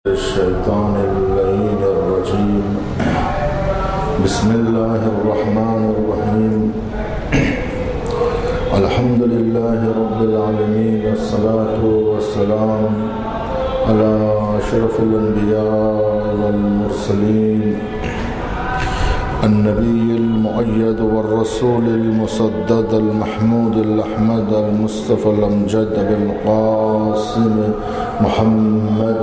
الشيطان اللعين الرجيم. بسم الله الرحمن الرحيم. الحمد لله رب العالمين، الصلاة والسلام على أشرف الأنبياء والمرسلين، النبي المؤيد والرسول المسدد المحمود الأحمد المصطفى الأمجد بالقاسم محمد.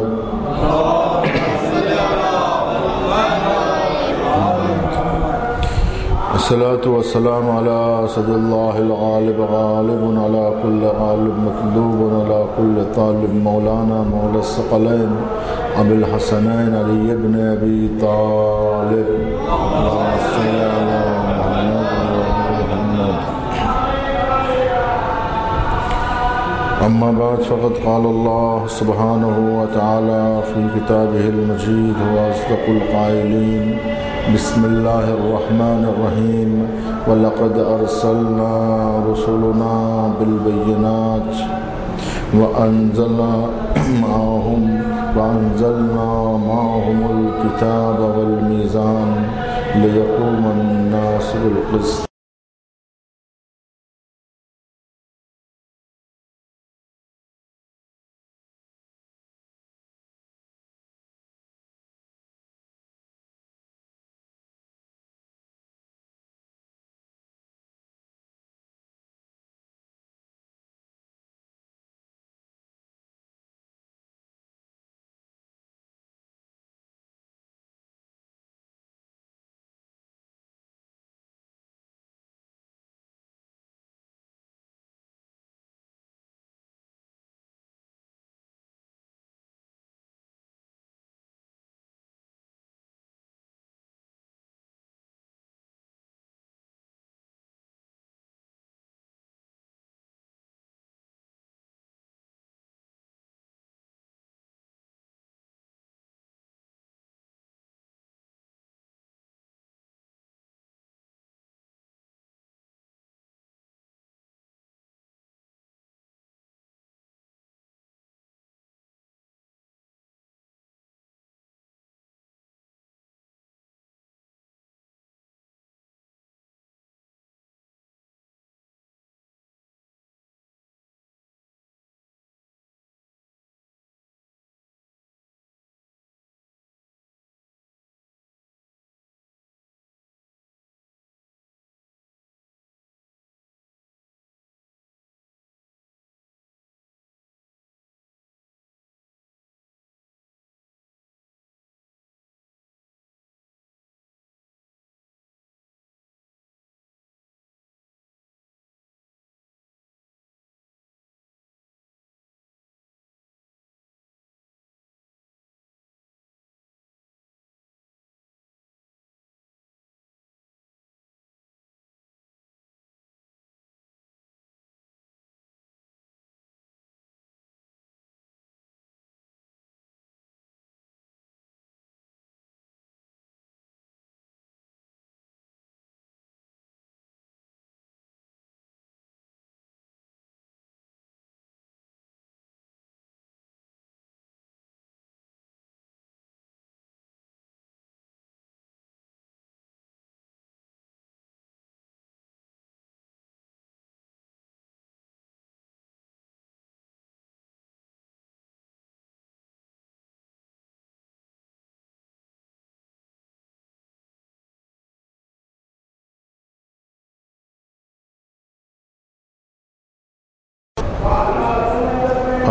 الصلاة والسلام على أسد الله الغالب، غالب على كل غالب، مطلوب على كل طالب، مولانا مولى الثقلين أبي الحسنين علي بن أبي طالب. اللهم صل على محمد وعلى محمد. أما بعد، فقد قال الله سبحانه وتعالى في كتابه المجيد وأصدق القائلين: بسم الله الرحمن الرحيم. ولقد أرسلنا رسلنا بالبينات وأنزلنا معهم الكتاب والميزان ليقوم الناس بالقسط.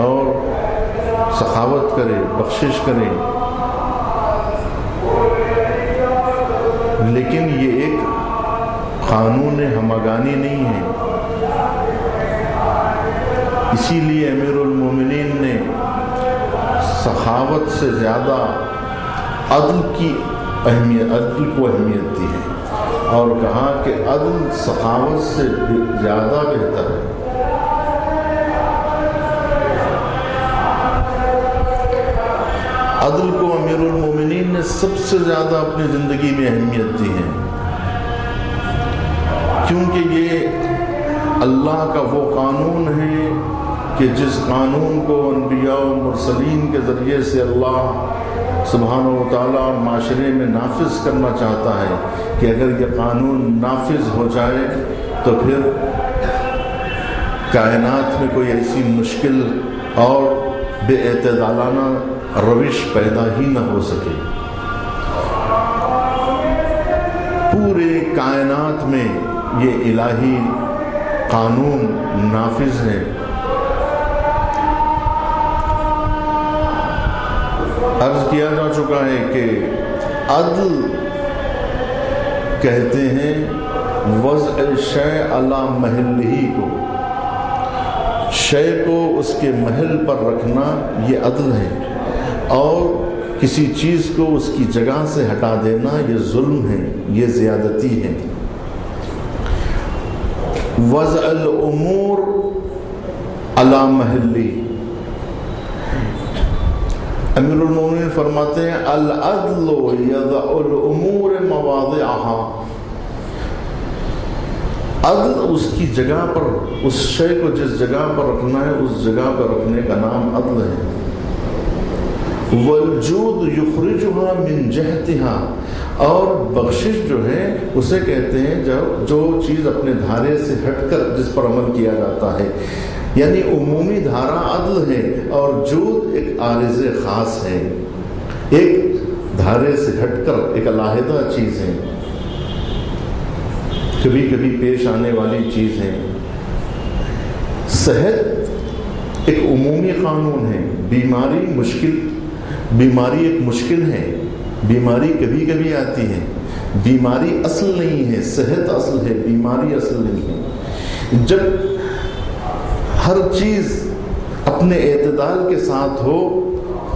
اور سخاوت کرے، بخشش کرے. لیکن یہ ایک قانون ہمگانی نہیں ہے. اسی لیے امیر المومنین نے سخاوت سے زیادہ عدل کو اہمیت دی ہے اور کہا کہ عدل سخاوت سے زیادہ بہتر ہے. عدل کو امیر المومنین نے سب سے زیادہ اپنی زندگی میں اہمیت دی ہے، کیونکہ یہ اللہ کا وہ قانون ہے کہ جس قانون کو انبیاء و مرسلین کے ذریعے سے اللہ سبحانہ و تعالیٰ معاشرے میں نافذ کرنا چاہتا ہے کہ اگر یہ قانون نافذ ہو جائے تو پھر کائنات میں کوئی ایسی مشکل اور بے اعتدالانہ روش پیدا ہی نہ ہو سکے۔ پورے کائنات میں یہ الہی قانون نافذ ہے۔ عرض کیا جا چکا ہے کہ عدل کہتے ہیں وضع شیء علی محلہ کو، شے کو اس کے محل پر رکھنا یہ عدل ہے، اور کسی چیز کو اس کی جگہ سے ہٹا دینا یہ ظلم ہے، یہ زیادتی ہے۔ وضع الامور علی محلہ، امیر المومنین فرماتے ہیں العدل یضع الامور مواضعها، عدل اس کی جگہ پر، اس شے کو جس جگہ پر رکھنا ہے اس جگہ پر رکھنے کا نام عدل ہے۔ والجود یخرجها من جہتها، اور بخشش جو ہے اسے کہتے ہیں جو چیز اپنے دھارے سے ہٹ کر جس پر عمل کیا جاتا ہے، یعنی عمومی دھارا عدل ہے اور جود ایک عارض خاص ہے، ایک دھارے سے ہٹ کر ایک علیحدہ چیز ہے، کبھی کبھی پیش آنے والی چیز ہے۔ صحت ایک عمومی قانون ہے، بیماری ایک مشکل ہے، بیماری کبھی کبھی آتی ہے، بیماری اصل نہیں ہے، صحت اصل ہے، بیماری اصل نہیں ہے۔ جب ہر چیز اپنے اعتدال کے ساتھ ہو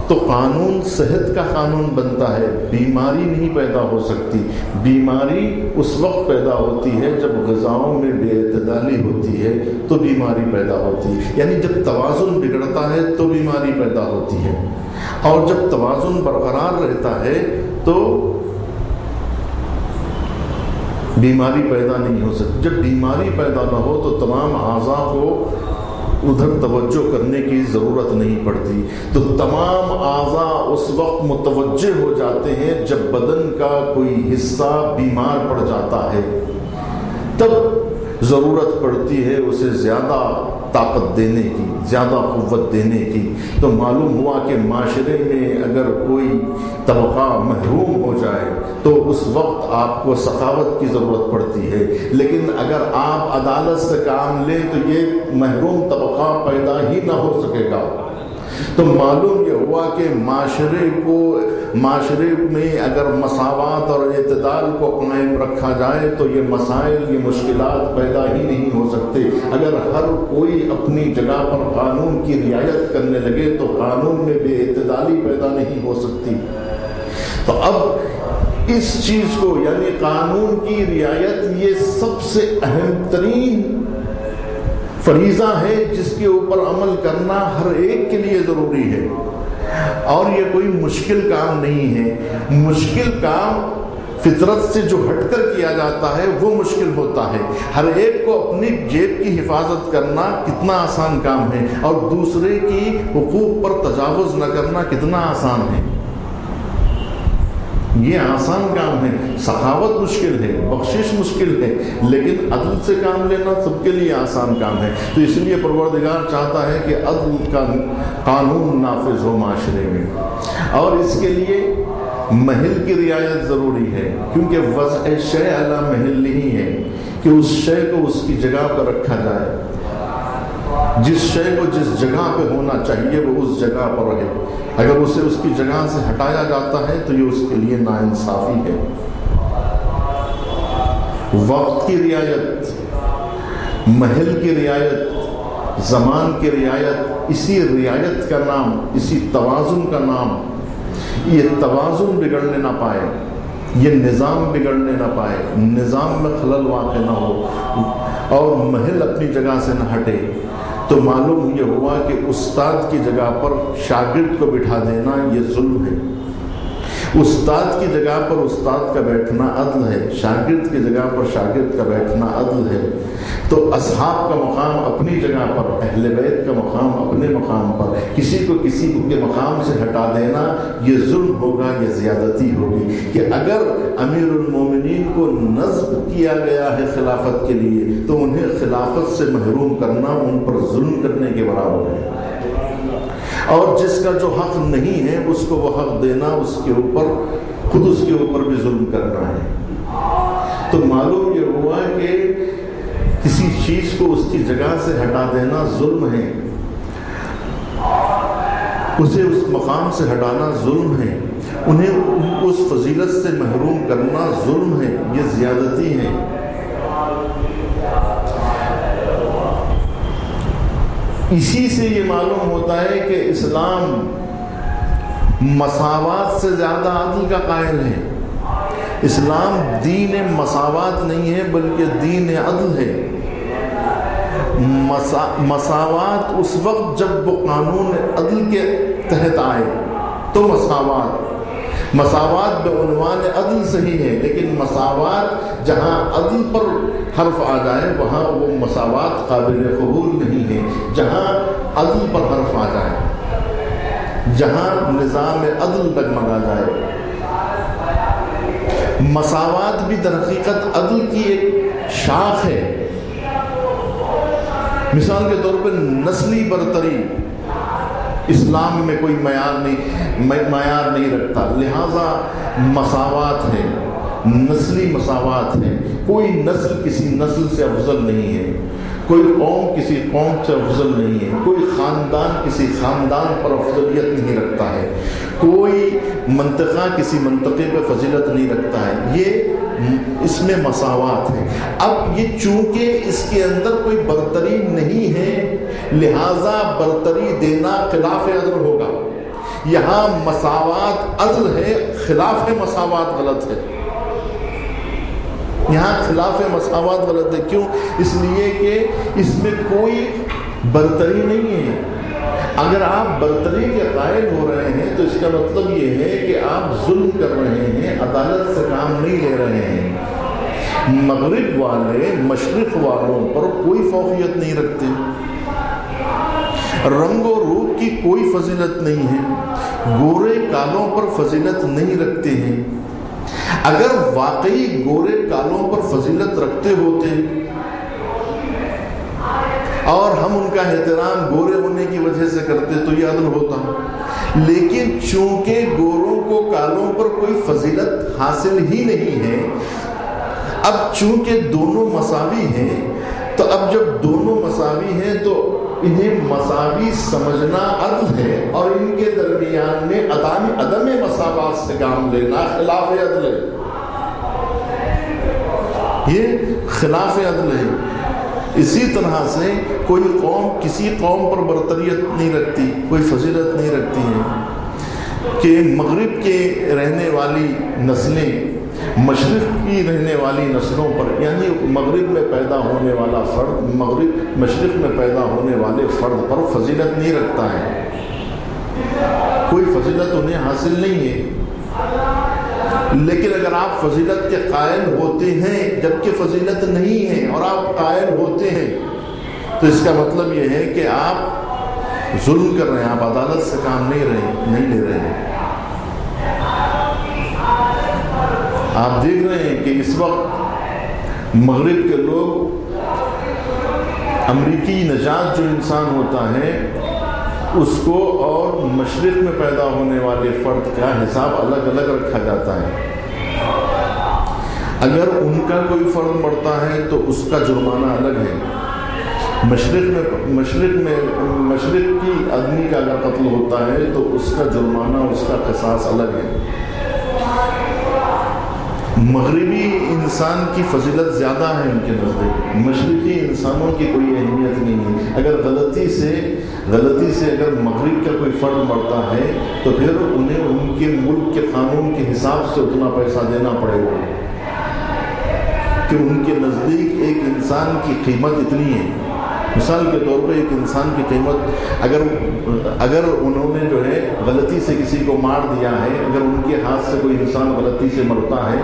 تو قانون صحت کا قانون بنتا ہے، بیماری نہیں پیدا ہو سکتی۔ بیماری اس وقت پیدا ہوتی ہے جب غذاؤں میں بے اعتدالی ہوتی ہے تو بیماری پیدا ہوتی ہے، یعنی جب توازن بگڑتا ہے تو بیماری پیدا ہوتی ہے، اور جب توازن برقرار رہتا ہے تو بیماری پیدا نہیں ہو سکتی۔ جب بیماری پیدا نہ ہو تو تمام اعضاء کو ادھر توجہ کرنے کی ضرورت نہیں پڑتی، تو تمام اعضاء اس وقت متوجہ ہو جاتے ہیں جب بدن کا کوئی حصہ بیمار پڑ جاتا ہے، تب ضرورت پڑتی ہے اسے زیادہ طاقت دینے کی، زیادہ قوت دینے کی۔ تو معلوم ہوا کہ معاشرے میں اگر کوئی طبقہ محروم ہو جائے تو اس وقت آپ کو سخاوت کی ضرورت پڑتی ہے، لیکن اگر آپ عدالت سے کام لیں تو یہ محروم طبقہ پیدا ہی نہ ہو سکے گا۔ تو معلوم یہ ہوا کہ معاشرے میں اگر مساوات اور اعتدال کو قائم رکھا جائے تو یہ مسائل، یہ مشکلات پیدا ہی نہیں ہو سکتے۔ اگر ہر کوئی اپنی جگہ پر قانون کی رعایت کرنے لگے تو قانون میں بے اعتدالی پیدا نہیں ہو سکتی۔ تو اب اس چیز کو، یعنی قانون کی رعایت، یہ سب سے اہم ترین فریضہ ہے جس کے اوپر عمل کرنا ہر ایک کے لیے ضروری ہے، اور یہ کوئی مشکل کام نہیں ہے۔ مشکل کام فطرت سے جو ہٹ کر کیا جاتا ہے وہ مشکل ہوتا ہے۔ ہر ایک کو اپنی جیب کی حفاظت کرنا کتنا آسان کام ہے، اور دوسرے کی حقوق پر تجاوز نہ کرنا کتنا آسان ہے۔ یہ آسان کام ہے۔ سخاوت مشکل ہے، بخشش مشکل ہے، لیکن عدل سے کام لینا سب کے لیے آسان کام ہے۔ تو اس لیے پروردگار چاہتا ہے کہ عدل کا قانون نافذ ہو معاشرے میں، اور اس کے لیے محل کی رعایت ضروری ہے، کیونکہ وضع شیء علی محلہ ہی ہے کہ اس شے کو اس کی جگہ پر رکھا جائے، جس شے کو جس جگہ پہ ہونا چاہیے وہ اس جگہ پر رہے۔ اگر اسے اس کی جگہ سے ہٹایا جاتا ہے تو یہ اس کے لیے ناانصافی ہے۔ وقت کی رعایت، محل کی رعایت، زمان کی رعایت، اسی رعایت کا نام، اسی توازن کا نام، یہ توازن بگڑنے نہ پائے، یہ نظام بگڑنے نہ پائے، نظام میں خلل واقع نہ ہو اور محل اپنی جگہ سے نہ ہٹے، تو معلوم یہ ہوا کہ استاد کی جگہ پر شاگرد کو بٹھا دینا یہ ظلم ہے۔ استاد کی جگہ پر استاد کا بیٹھنا عدل ہے، شاگرد کی جگہ پر شاگرد کا بیٹھنا عدل ہے۔ تو اصحاب کا مقام اپنی جگہ پر، اہل بیت کا مقام اپنے مقام پر، کسی کو کسی کے مقام سے ہٹا دینا یہ ظلم ہوگا، یہ زیادتی ہوگی۔ کہ اگر امیر المومنین کو نصب کیا گیا ہے خلافت کے لیے تو انہیں خلافت سے محروم کرنا ان پر ظلم کرنے کے برابر ہے، اور جس کا جو حق نہیں ہے اس کو وہ حق دینا اس کے اوپر، خود اس کے اوپر بھی ظلم کرنا ہے۔ تو معلوم یہ ہوا کہ کسی چیز کو اس کی جگہ سے ہٹا دینا ظلم ہے، اسے اس مقام سے ہٹانا ظلم ہے، انہیں اس فضیلت سے محروم کرنا ظلم ہے، یہ زیادتی ہے۔ اسی سے یہ معلوم ہوتا ہے کہ اسلام مساوات سے زیادہ عدل کا قائل ہے۔ اسلام دین مساوات نہیں ہے بلکہ دین عدل ہے۔ مساوات اس وقت جب وہ قانون عدل کے تحت آئے تو مساوات بعنوان عدل صحیح ہے، لیکن مساوات جہاں عدل پر حرف آ جائے وہاں وہ مساوات قابل قبول نہیں ہے۔ جہاں عدل پر حرف آ جائے، جہاں نظام عدل ڈگمگا جائے۔ مساوات بھی در حقیقت عدل کی ایک شاخ ہے۔ مثال کے طور پر نسلی برتری اسلام میں کوئی معیار نہیں رکھتا، لہذا مساوات ہے، نسلی مساوات ہے۔ کوئی نسل کسی نسل سے افضل نہیں ہے، کوئی قوم کسی قوم سے افضل نہیں ہے، کوئی خاندان کسی خاندان پر افضلیت نہیں رکھتا ہے، کوئی منطقہ کسی منطقے پہ فضیلت نہیں رکھتا ہے۔ یہ اس میں مساوات ہے۔ اب یہ چونکہ اس کے اندر کوئی برتری نہیں ہے لہذا برتری دینا خلاف عدل ہوگا۔ یہاں مساوات عدل ہے، خلاف مساوات غلط ہے۔ یہاں خلاف مساوات غلط ہے، کیوں؟ اس لیے کہ اس میں کوئی برتری نہیں ہے۔ اگر آپ برتری کے قائل ہو رہے ہیں تو اس کا مطلب یہ ہے کہ آپ ظلم کر رہے ہیں، عدالت سے کام نہیں لے رہے ہیں۔ مغرب والے مشرق والوں پر کوئی فوقیت نہیں رکھتے، رنگ و روپ کی کوئی فضیلت نہیں ہے، گورے کالوں پر فضیلت نہیں رکھتے ہیں۔ اگر واقعی گورے کالوں پر فضیلت رکھتے ہوتے اور ہم ان کا احترام گورے ہونے کی وجہ سے کرتے تو یہ عدل ہوتا، لیکن چونکہ گوروں کو کالوں پر کوئی فضیلت حاصل ہی نہیں ہے، اب چونکہ دونوں مساوی ہیں تو اب جب دونوں مساوی ہیں تو انہیں مساوی سمجھنا عدل ہے، اور ان کے درمیان میں عدم مساوات سے کام لینا خلاف عدل ہے۔ یہ خلاف عدل ہے۔ اسی طرح سے کوئی قوم کسی قوم پر برتریت نہیں رکھتی، کوئی فضیلت نہیں رکھتی ہے کہ مغرب کے رہنے والی نسلیں مشرق کی رہنے والی نسلوں پر، یعنی مغرب میں پیدا ہونے والا فرد مشرق میں پیدا ہونے والے فرد پر فضیلت نہیں رکھتا ہے، کوئی فضیلت انہیں حاصل نہیں ہے۔ لیکن اگر آپ فضیلت کے قائل ہوتے ہیں جبکہ فضیلت نہیں ہے اور آپ قائل ہوتے ہیں تو اس کا مطلب یہ ہے کہ آپ ظلم کر رہے ہیں، آپ عدالت سے کام نہیں لے رہے ہیں۔ آپ دیکھ رہے ہیں کہ اس وقت مغرب کے لوگ، امریکی نژاد جو انسان ہوتا ہے اس کو اور مشرق میں پیدا ہونے والے فرد کا حساب الگ الگ رکھا جاتا ہے۔ اگر ان کا کوئی فرد مرتا ہے تو اس کا جرمانہ الگ ہے، مشرق کی آدمی کا اگر قتل ہوتا ہے تو اس کا جرمانہ، اس کا قصاص الگ ہے۔ مغربی انسان کی فضیلت زیادہ ہے ان کے نزدیک، مشرقی انسانوں کی کوئی اہمیت نہیں ہے۔ اگر غلطی سے اگر مغرب کا کوئی فرد مرتا ہے تو پھر انہیں ان کے ملک کے قانون کے حساب سے اتنا پیسہ دینا پڑے گا کہ ان کے نزدیک ایک انسان کی قیمت اتنی ہے۔ مثال کے طور پہ ایک انسان کی قیمت اگر انہوں نے جو ہے غلطی سے کسی کو مار دیا ہے، اگر ان کے ہاتھ سے کوئی انسان غلطی سے مرتا ہے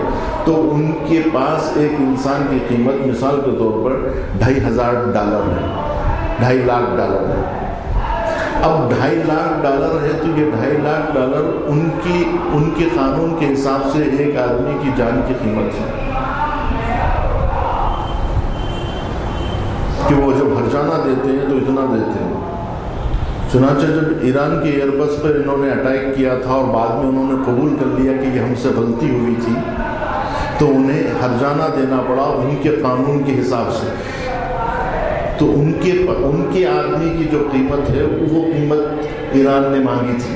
تو ان کے پاس ایک انسان کی قیمت مثال کے طور پر $2,500 ہے، $2.5 ہے۔ اب $2.5 ہے تو یہ $2.5 ان کے قانون کے حساب سے ایک آدمی کی جان کی قیمت ہے کہ وہ جب ہرجانہ دیتے ہیں تو اتنا دیتے ہیں۔ چنانچہ جب ایران کے ایئر بس پر انہوں نے اٹیک کیا تھا اور بعد میں انہوں نے قبول کر لیا کہ یہ ہم سے غلطی ہوئی تھی، تو انہیں ہرجانہ دینا پڑا ان کے قانون کے حساب سے۔ تو ان کے آدمی کی جو قیمت ہے وہ قیمت ایران نے مانگی تھی،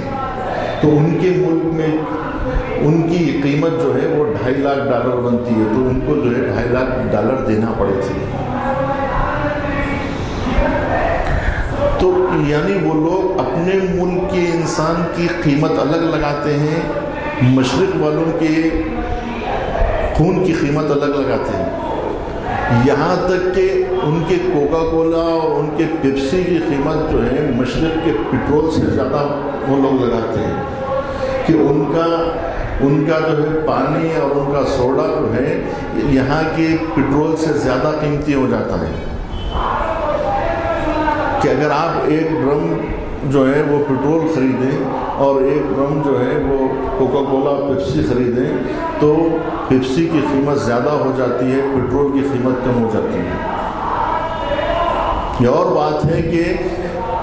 تو ان کے ملک میں ان کی قیمت جو ہے وہ $2.5 بنتی ہے، تو ان کو جو ہے $2.5 دینا پڑے تھے۔ تو یعنی وہ لوگ اپنے ملک کے انسان کی قیمت الگ لگاتے ہیں، مشرق والوں کے خون کی قیمت الگ لگاتے ہیں، یہاں تک کہ ان کے کوکا کولا اور ان کے پیپسی کی قیمت جو ہے مشرق کے پٹرول سے زیادہ وہ لوگ لگاتے ہیں کہ ان کا جو ہے پانی اور ان کا سوڈا جو ہے یہاں کے پٹرول سے زیادہ قیمتی ہو جاتا ہے، کہ اگر آپ ایک ڈرم جو ہے وہ پٹرول خریدیں اور ایک ڈرم جو ہے وہ کوکا کولا پیپسی خریدیں تو پیپسی کی قیمت زیادہ ہو جاتی ہے، پٹرول کی قیمت کم ہو جاتی ہے۔ یہ اور بات ہے کہ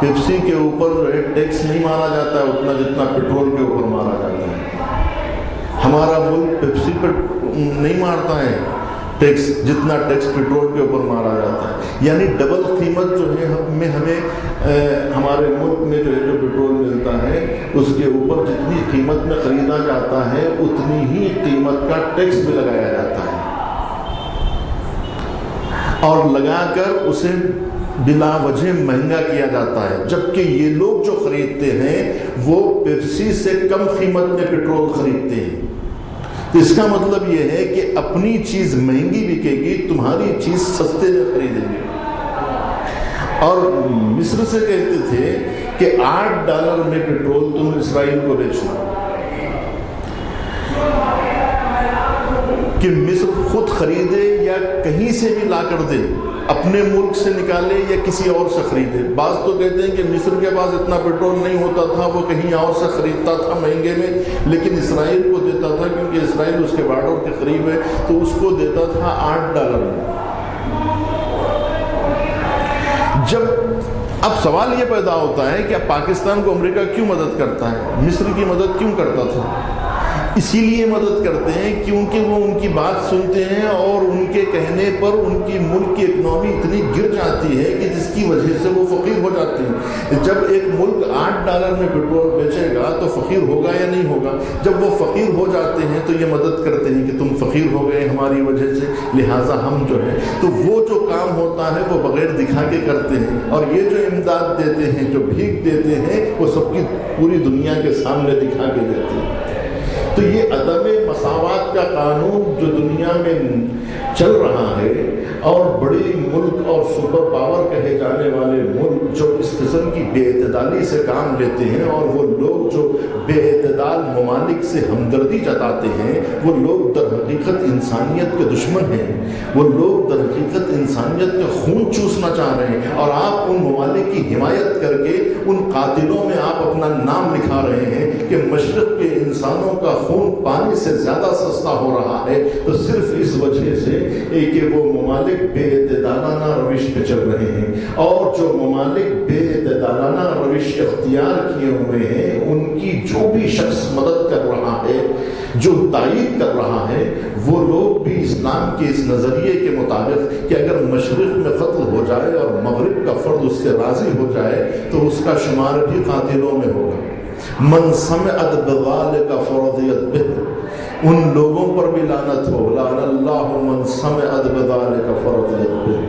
پیپسی کے اوپر جو ہے ٹیکس نہیں مارا جاتا ہے اتنا جتنا پٹرول کے اوپر مارا جاتا ہے۔ ہمارا ملک پیپسی پر نہیں مارتا ہے ٹیکس جتنا ٹیکس پٹرول کے اوپر مارا جاتا ہے، یعنی ڈبل قیمت جو ہے ہمیں ہمارے ملک میں جو ہے جو پٹرول ملتا ہے اس کے اوپر جتنی قیمت میں خریدا جاتا ہے اتنی ہی قیمت کا ٹیکس بھی لگایا جاتا ہے، اور لگا کر اسے بلا وجہ مہنگا کیا جاتا ہے، جبکہ یہ لوگ جو خریدتے ہیں وہ پیپسی سے کم قیمت میں پٹرول خریدتے ہیں۔ اس کا مطلب یہ ہے کہ اپنی چیز مہنگی بکے گی، تمہاری چیز سستے میں خریدیں گے۔ اور مصر سے کہتے تھے کہ $8 میں پٹرول تم اسرائیل کو بیچنا، کہ مصر خود خریدے یا کہیں سے بھی لا کر دے، اپنے ملک سے نکالے یا کسی اور سے خریدے۔ بعض تو کہتے ہیں کہ مصر کے پاس اتنا پٹرول نہیں ہوتا تھا، وہ کہیں اور سے خریدتا تھا مہنگے میں، لیکن اسرائیل کو دیتا تھا کیونکہ اسرائیل اس کے بارڈر کے قریب ہے، تو اس کو دیتا تھا $8 میں۔ اب سوال یہ پیدا ہوتا ہے کہ اب پاکستان کو امریکہ کیوں مدد کرتا ہے، مصر کی مدد کیوں کرتا تھا؟ اسی لیے مدد کرتے ہیں کیونکہ وہ ان کی بات سنتے ہیں اور ان کے کہنے پر ان کی ملک کی اکنامی اتنی گر جاتی ہے کہ جس کی وجہ سے وہ فقیر ہو جاتے ہیں۔ جب ایک ملک $8 میں پٹرول بیچے گا تو فقیر ہوگا یا نہیں ہوگا؟ جب وہ فقیر ہو جاتے ہیں تو یہ مدد کرتے ہیں کہ تم فقیر ہو گئے ہماری وجہ سے، لہٰذا ہم جو ہے تو وہ جو کام ہوتا ہے وہ بغیر دکھا کے کرتے ہیں، اور یہ جو امداد دیتے ہیں، جو بھیک دیتے ہیں، وہ سب کی پوری دنیا کے سامنے دکھا کے دیتے ہیں۔ تو یہ عدم مساوات کا قانون جو دنیا میں چل رہا ہے، اور بڑی ملک اور سپر پاور کہے جانے والے ملک جو اس قسم کی بے اعتدالی سے کام لیتے ہیں، اور وہ لوگ جو بے اعتدال ممالک سے ہمدردی جتاتے ہیں، وہ لوگ در حقیقت انسانیت کے دشمن ہیں، وہ لوگ در حقیقت انسانیت کا خون چوسنا چاہ رہے ہیں، اور آپ ان ممالک کی حمایت کر کے ان قاتلوں میں آپ اپنا نام لکھا رہے ہیں کہ مشرق کے انسانوں کا خون پانی سے زیادہ سستا ہو رہا ہے، تو صرف اس وجہ سے کہ وہ ممالک بے اعتدالانہ روش پہ چل رہے ہیں، اور جو ممالک بے اعتدالانہ روش اختیار کیے ہوئے ہیں ان کی جو بھی شخص مدد کر رہا ہے، جو تائید کر رہا ہے، وہ لوگ بھی اسلام کے اس نظریے کے مطابق کہ اگر مشرق میں قتل ہو جائے اور مغرب کا فرد اس سے راضی ہو جائے تو اس کا شمار بھی قاتلوں میں ہوگا۔ من سمعت بذلک فرضیت بہ، ان لوگوں پر بھی لعنت ہو، لعن اللہ من سمعت بذلک فرضیت بہ،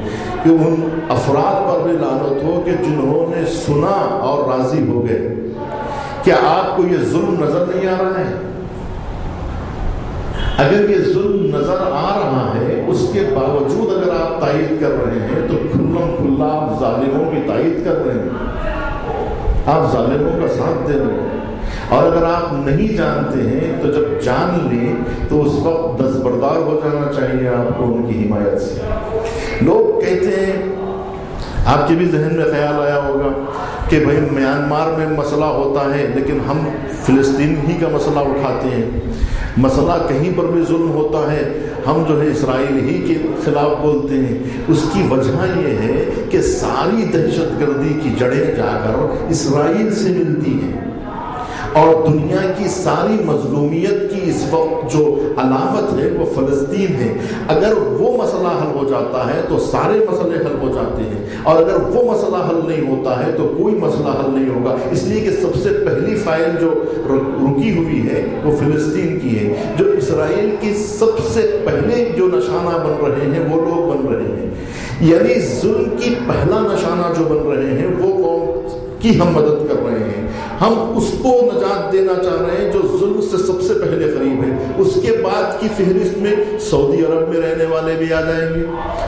کہ ان افراد پر بھی لعنت ہو کہ جنہوں نے سنا اور راضی ہو گئے۔ کیا آپ کو یہ ظلم نظر نہیں آ رہا ہے؟ اگر یہ ظلم نظر آ رہا ہے، اس کے باوجود اگر آپ تائید کر رہے ہیں تو کھلم کھلا آپ ظالموں کی تائید کر رہے ہیں، آپ ظالموں کا ساتھ دے رہے ہیں۔ اور اگر آپ نہیں جانتے ہیں تو جب جان لیں تو اس وقت دستبردار ہو جانا چاہیے آپ کو ان کی حمایت سے۔ لوگ کہتے ہیں، آپ کے بھی ذہن میں خیال آیا ہوگا کہ بھائی میانمار میں مسئلہ ہوتا ہے لیکن ہم فلسطین ہی کا مسئلہ اٹھاتے ہیں، مسئلہ کہیں پر بھی ظلم ہوتا ہے ہم جو ہے اسرائیل ہی کے خلاف بولتے ہیں۔ اس کی وجہ یہ ہے کہ ساری دہشت گردی کی جڑیں جا کر اسرائیل سے ملتی ہیں، اور دنیا کی ساری مظلومیت کی اس وقت جو علامت ہے وہ فلسطین ہے۔ اگر وہ مسئلہ حل ہو جاتا ہے تو سارے مسئلے حل ہو جاتے ہیں، اور اگر وہ مسئلہ حل نہیں ہوتا ہے تو کوئی مسئلہ حل نہیں ہوگا۔ اس لیے کہ سب سے پہلی فائل جو رکی ہوئی ہے وہ فلسطین کی ہے۔ جو اسرائیل کی سب سے پہلے جو نشانہ بن رہے ہیں وہ لوگ بن رہے ہیں، یعنی ظلم کی پہلا نشانہ جو بن رہے ہیں وہ قوم کی ہم مدد کر رہے ہیں۔ ہم اس کو نجات دینا چاہ رہے ہیں جو ظلم سے سب سے پہلے قریب ہے۔ اس کے بعد کی فہرست میں سعودی عرب میں رہنے والے بھی آ جائیں گے،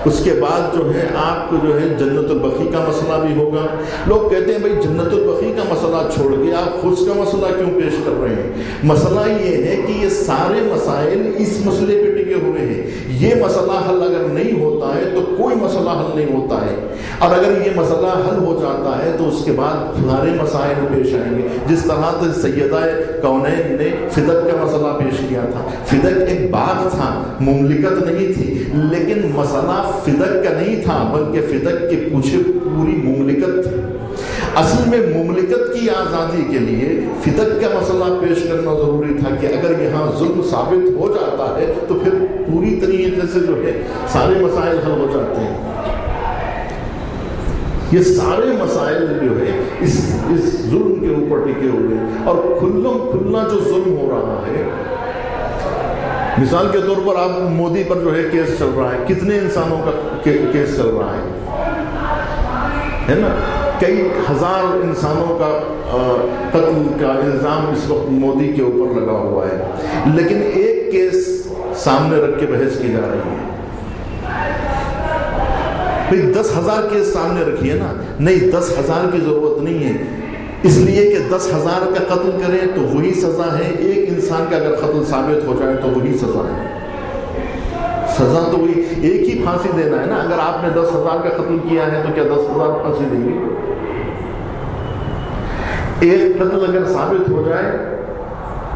اس کے بعد جو ہے آپ کو جو ہے جنت البقیع کا مسئلہ بھی ہوگا۔ لوگ کہتے ہیں بھائی جنت البقیع کا مسئلہ چھوڑ کے آپ خود کا مسئلہ کیوں پیش کر رہے ہیں؟ مسئلہ یہ ہے کہ یہ سارے مسائل اس مسئلے پہ ٹکے ہوئے ہیں۔ یہ مسئلہ حل اگر نہیں ہوتا ہے تو کوئی مسئلہ حل نہیں ہوتا ہے، اور اگر یہ مسئلہ حل ہو جاتا ہے تو اس کے بعد سارے مسائل پیش آئیں گے۔ جس طرح سے سیدہ کونین نے فدق کا مسئلہ پیش کیا تھا، فدق ایک باغ تھا، مملکت نہیں تھی، لیکن مسئلہ فدق کا نہیں تھا بلکہ فدق کے پیچھے پوری مملکت تھی۔ اصل میں مملکت کی آزادی کے لیے فدق کا مسئلہ پیش کرنا ضروری تھا کہ اگر یہاں ظلم ثابت ہو جاتا ہے تو پھر پوری طریقے سے جو ہے سارے مسائل حل ہو جاتے ہیں۔ یہ سارے مسائل جو ہے اس ظلم کے اوپر ٹکے ہوئے، اور کھلنا جو ظلم ہو رہا ہے، مثال کے طور پر آپ مودی پر جو ہے کیس چل رہا ہے، کتنے انسانوں کا کیس چل رہا ہے نا؟ کئی ہزار انسانوں کا قتل کا الزام اس وقت مودی کے اوپر لگا ہوا ہے، لیکن ایک کیس سامنے رکھ کے بحث کی جا رہی ہے۔ 10,000 کیس سامنے رکھیے نا، نہیں 10,000 کی ضرورت نہیں ہے، اس لیے کہ 10,000 کا قتل کریں تو وہی سزا ہے، ایک انسان کا اگر قتل ثابت ہو جائے تو وہی سزا ہے۔ سزا تو وہی، ایک ہی پھانسی دینا ہے نا۔ اگر آپ نے 10,000 کا قتل کیا ہے تو کیا 10,000 پھانسی دیں گے؟ ایک قتل اگر ثابت ہو جائے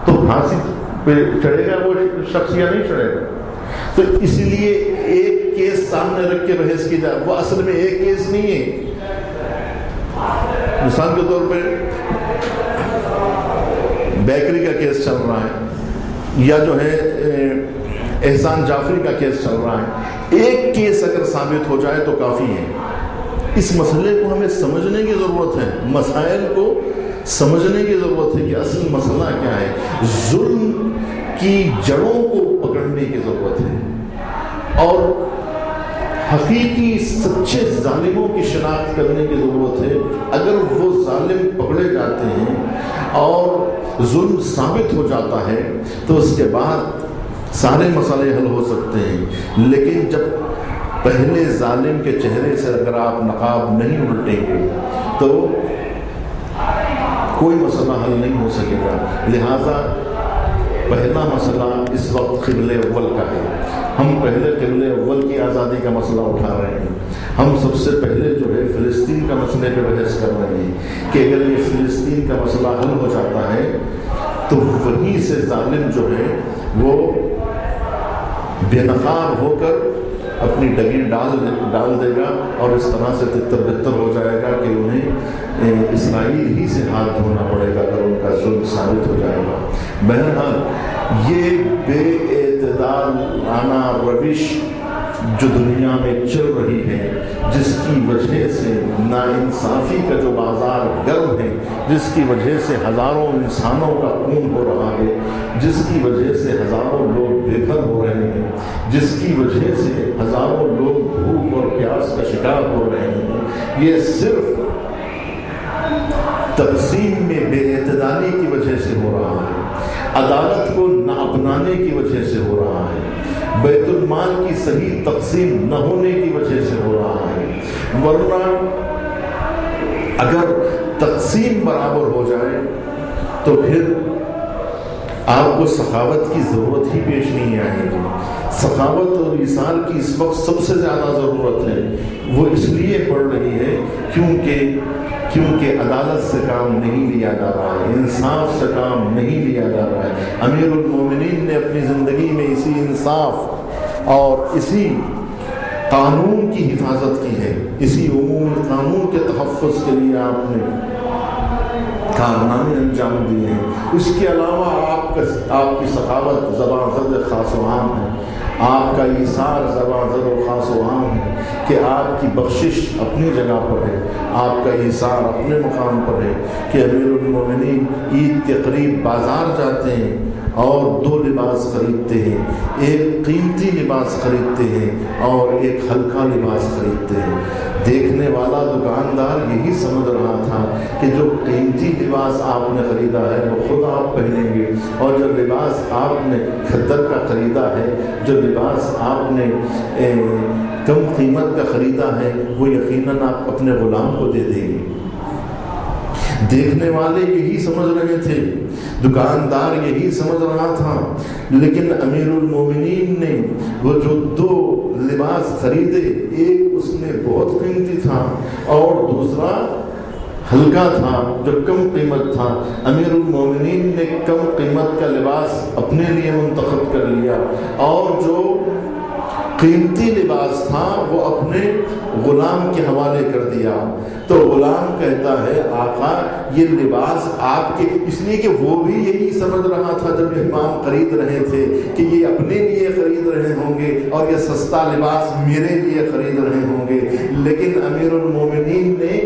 تو پھانسی پہ چڑھے گا وہ شخص یا نہیں چڑھے گا؟ تو اس لیے ایک کیس سامنے رکھ کے بحث کی جائے، وہ اصل میں ایک کیس نہیں ہے۔ مثال کے طور پہ بیکری کا کیس چل رہا ہے، یا جو ہے احسان جعفری کا کیس چل رہا ہے، ایک کیس اگر ثابت ہو جائے تو کافی ہے۔ اس مسئلے کو ہمیں سمجھنے کی ضرورت ہے، مسائل کو سمجھنے کی ضرورت ہے کہ اصل مسئلہ کیا ہے، ظلم کی جڑوں کو پکڑنے کی ضرورت ہے، اور حقیقی سچے ظالموں کی شناخت کرنے کی ضرورت ہے۔ اگر وہ ظالم پکڑے جاتے ہیں اور ظلم ثابت ہو جاتا ہے تو اس کے بعد سارے مسئلے حل ہو سکتے ہیں، لیکن جب پہلے ظالم کے چہرے سے اگر آپ نقاب نہیں الٹیں گے تو کوئی مسئلہ حل نہیں ہو سکے گا۔ لہذا پہلا مسئلہ اس وقت قبلہ اول کا ہے۔ ہم پہلے قبلہ اول کی آزادی کا مسئلہ اٹھا رہے ہیں۔ ہم سب سے پہلے جو ہے فلسطین کا مسئلے پہ بحث کر رہے ہیں کہ اگر یہ فلسطین کا مسئلہ حل ہو جاتا ہے تو وہیں سے ظالم جو ہے وہ بے نقاب ہو کر اپنی ڈگی ڈال دے گا، اور اس طرح سے تتر بتر ہو جائے گا کہ انہیں اسرائیل ہی سے ہاتھ دھونا پڑے گا اگر ان کا ظلم ثابت ہو جائے گا۔ بہرحال یہ بے اعتدالانہ روش جو دنیا میں چل رہی ہے، جس کی وجہ سے ناانصافی کا جو بازار گرم ہے، جس کی وجہ سے ہزاروں انسانوں کا خون ہو رہا ہے، جس کی وجہ سے ہزاروں لوگ بے گھر ہو رہے ہیں، جس کی وجہ سے ہزاروں لوگ بھوک اور پیاس کا شکار ہو رہے ہیں، یہ صرف تقسیم میں بے اعتدالی اعتدالی کی وجہ سے ہو رہا ہے، عدالت کو نہ اپنانے کی وجہ سے ہو رہا ہے، بیت المال کی صحیح تقسیم نہ ہونے کی وجہ سے ہو رہا ہے۔ ورنہ اگر تقسیم برابر ہو جائے تو پھر آپ کو سخاوت کی ضرورت ہی پیش نہیں آئے گی۔ سخاوت اور ایثار کی اس وقت سب سے زیادہ ضرورت ہے، وہ اس لیے پڑ رہی ہے کیونکہ عدالت سے کام نہیں لیا جا رہا ہے، انصاف سے کام نہیں لیا جا رہا ہے۔ امیر المومنین نے اپنی زندگی میں اسی انصاف اور اسی قانون کی حفاظت کی ہے، اسی عمومی قانون کے تحفظ کے لیے آپ نے کارنامے انجام دیے ہیں۔ اس کے علاوہ آپ کی سخاوت زبان زد خاص و عام ہے، آپ کا ایثار زبان زد و خاص و عام ہے کہ آپ کی بخشش اپنی جگہ پر ہے، آپ کا ایثار اپنے مقام پر ہے کہ امیر المومنین عید کے قریب بازار جاتے ہیں اور دو لباس خریدتے ہیں، ایک قیمتی لباس خریدتے ہیں اور ایک ہلکا لباس خریدتے ہیں۔ دیکھنے والا دکاندار یہی سمجھ رہا تھا کہ جو قیمتی لباس آپ نے خریدا ہے وہ خود آپ پہنیں گے، اور جو لباس آپ نے کھدر کا خریدا ہے، جو لباس آپ نے کم قیمت کا خریدا ہے، وہ یقیناً آپ اپنے غلام کو دے دیں گے۔ دیکھنے والے یہی سمجھ رہے تھے، دکاندار یہی سمجھ رہا تھا، لیکن امیر المومنین نے وہ جو دو لباس خریدے، ایک اس میں بہت قیمتی تھا اور دوسرا ہلکا تھا جو کم قیمت تھا۔ امیر المومنین نے کم قیمت کا لباس اپنے لیے منتخب کر لیا اور جو قیمتی لباس تھا وہ اپنے غلام کے حوالے کر دیا۔ تو غلام کہتا ہے آقا یہ لباس آپ کے، اس لیے کہ وہ بھی یہی سمجھ رہا تھا جب امام خرید رہے تھے کہ یہ اپنے لیے خرید رہے ہوں گے اور یہ سستا لباس میرے لیے خرید رہے ہوں گے، لیکن امیر المومنین نے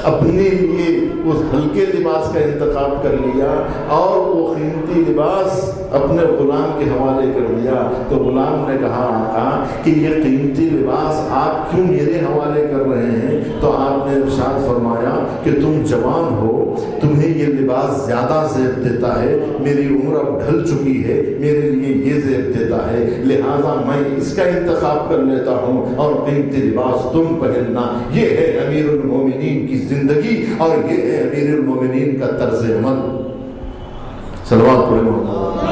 اپنے لیے اس ہلکے لباس کا انتخاب کر لیا اور وہ قیمتی لباس اپنے غلام کے حوالے کر دیا۔ تو غلام نے کہا آقا کہ یہ قیمتی لباس آپ کیوں میرے حوالے کر رہے ہیں؟ تو آپ نے ارشاد فرمایا کہ تم جوان ہو، تمہیں یہ لباس زیادہ زیب دیتا ہے، میری عمر اب ڈھل چکی ہے، میرے لیے یہ زیب دیتا ہے، لہذا میں اس کا انتخاب کر لیتا ہوں اور قیمتی لباس تم پہننا۔ یہ ہے امیر المومنین کی زندگی اور یہ ہے امیر المومنین کا طرز عمل۔ صلوات پڑھیں محمد۔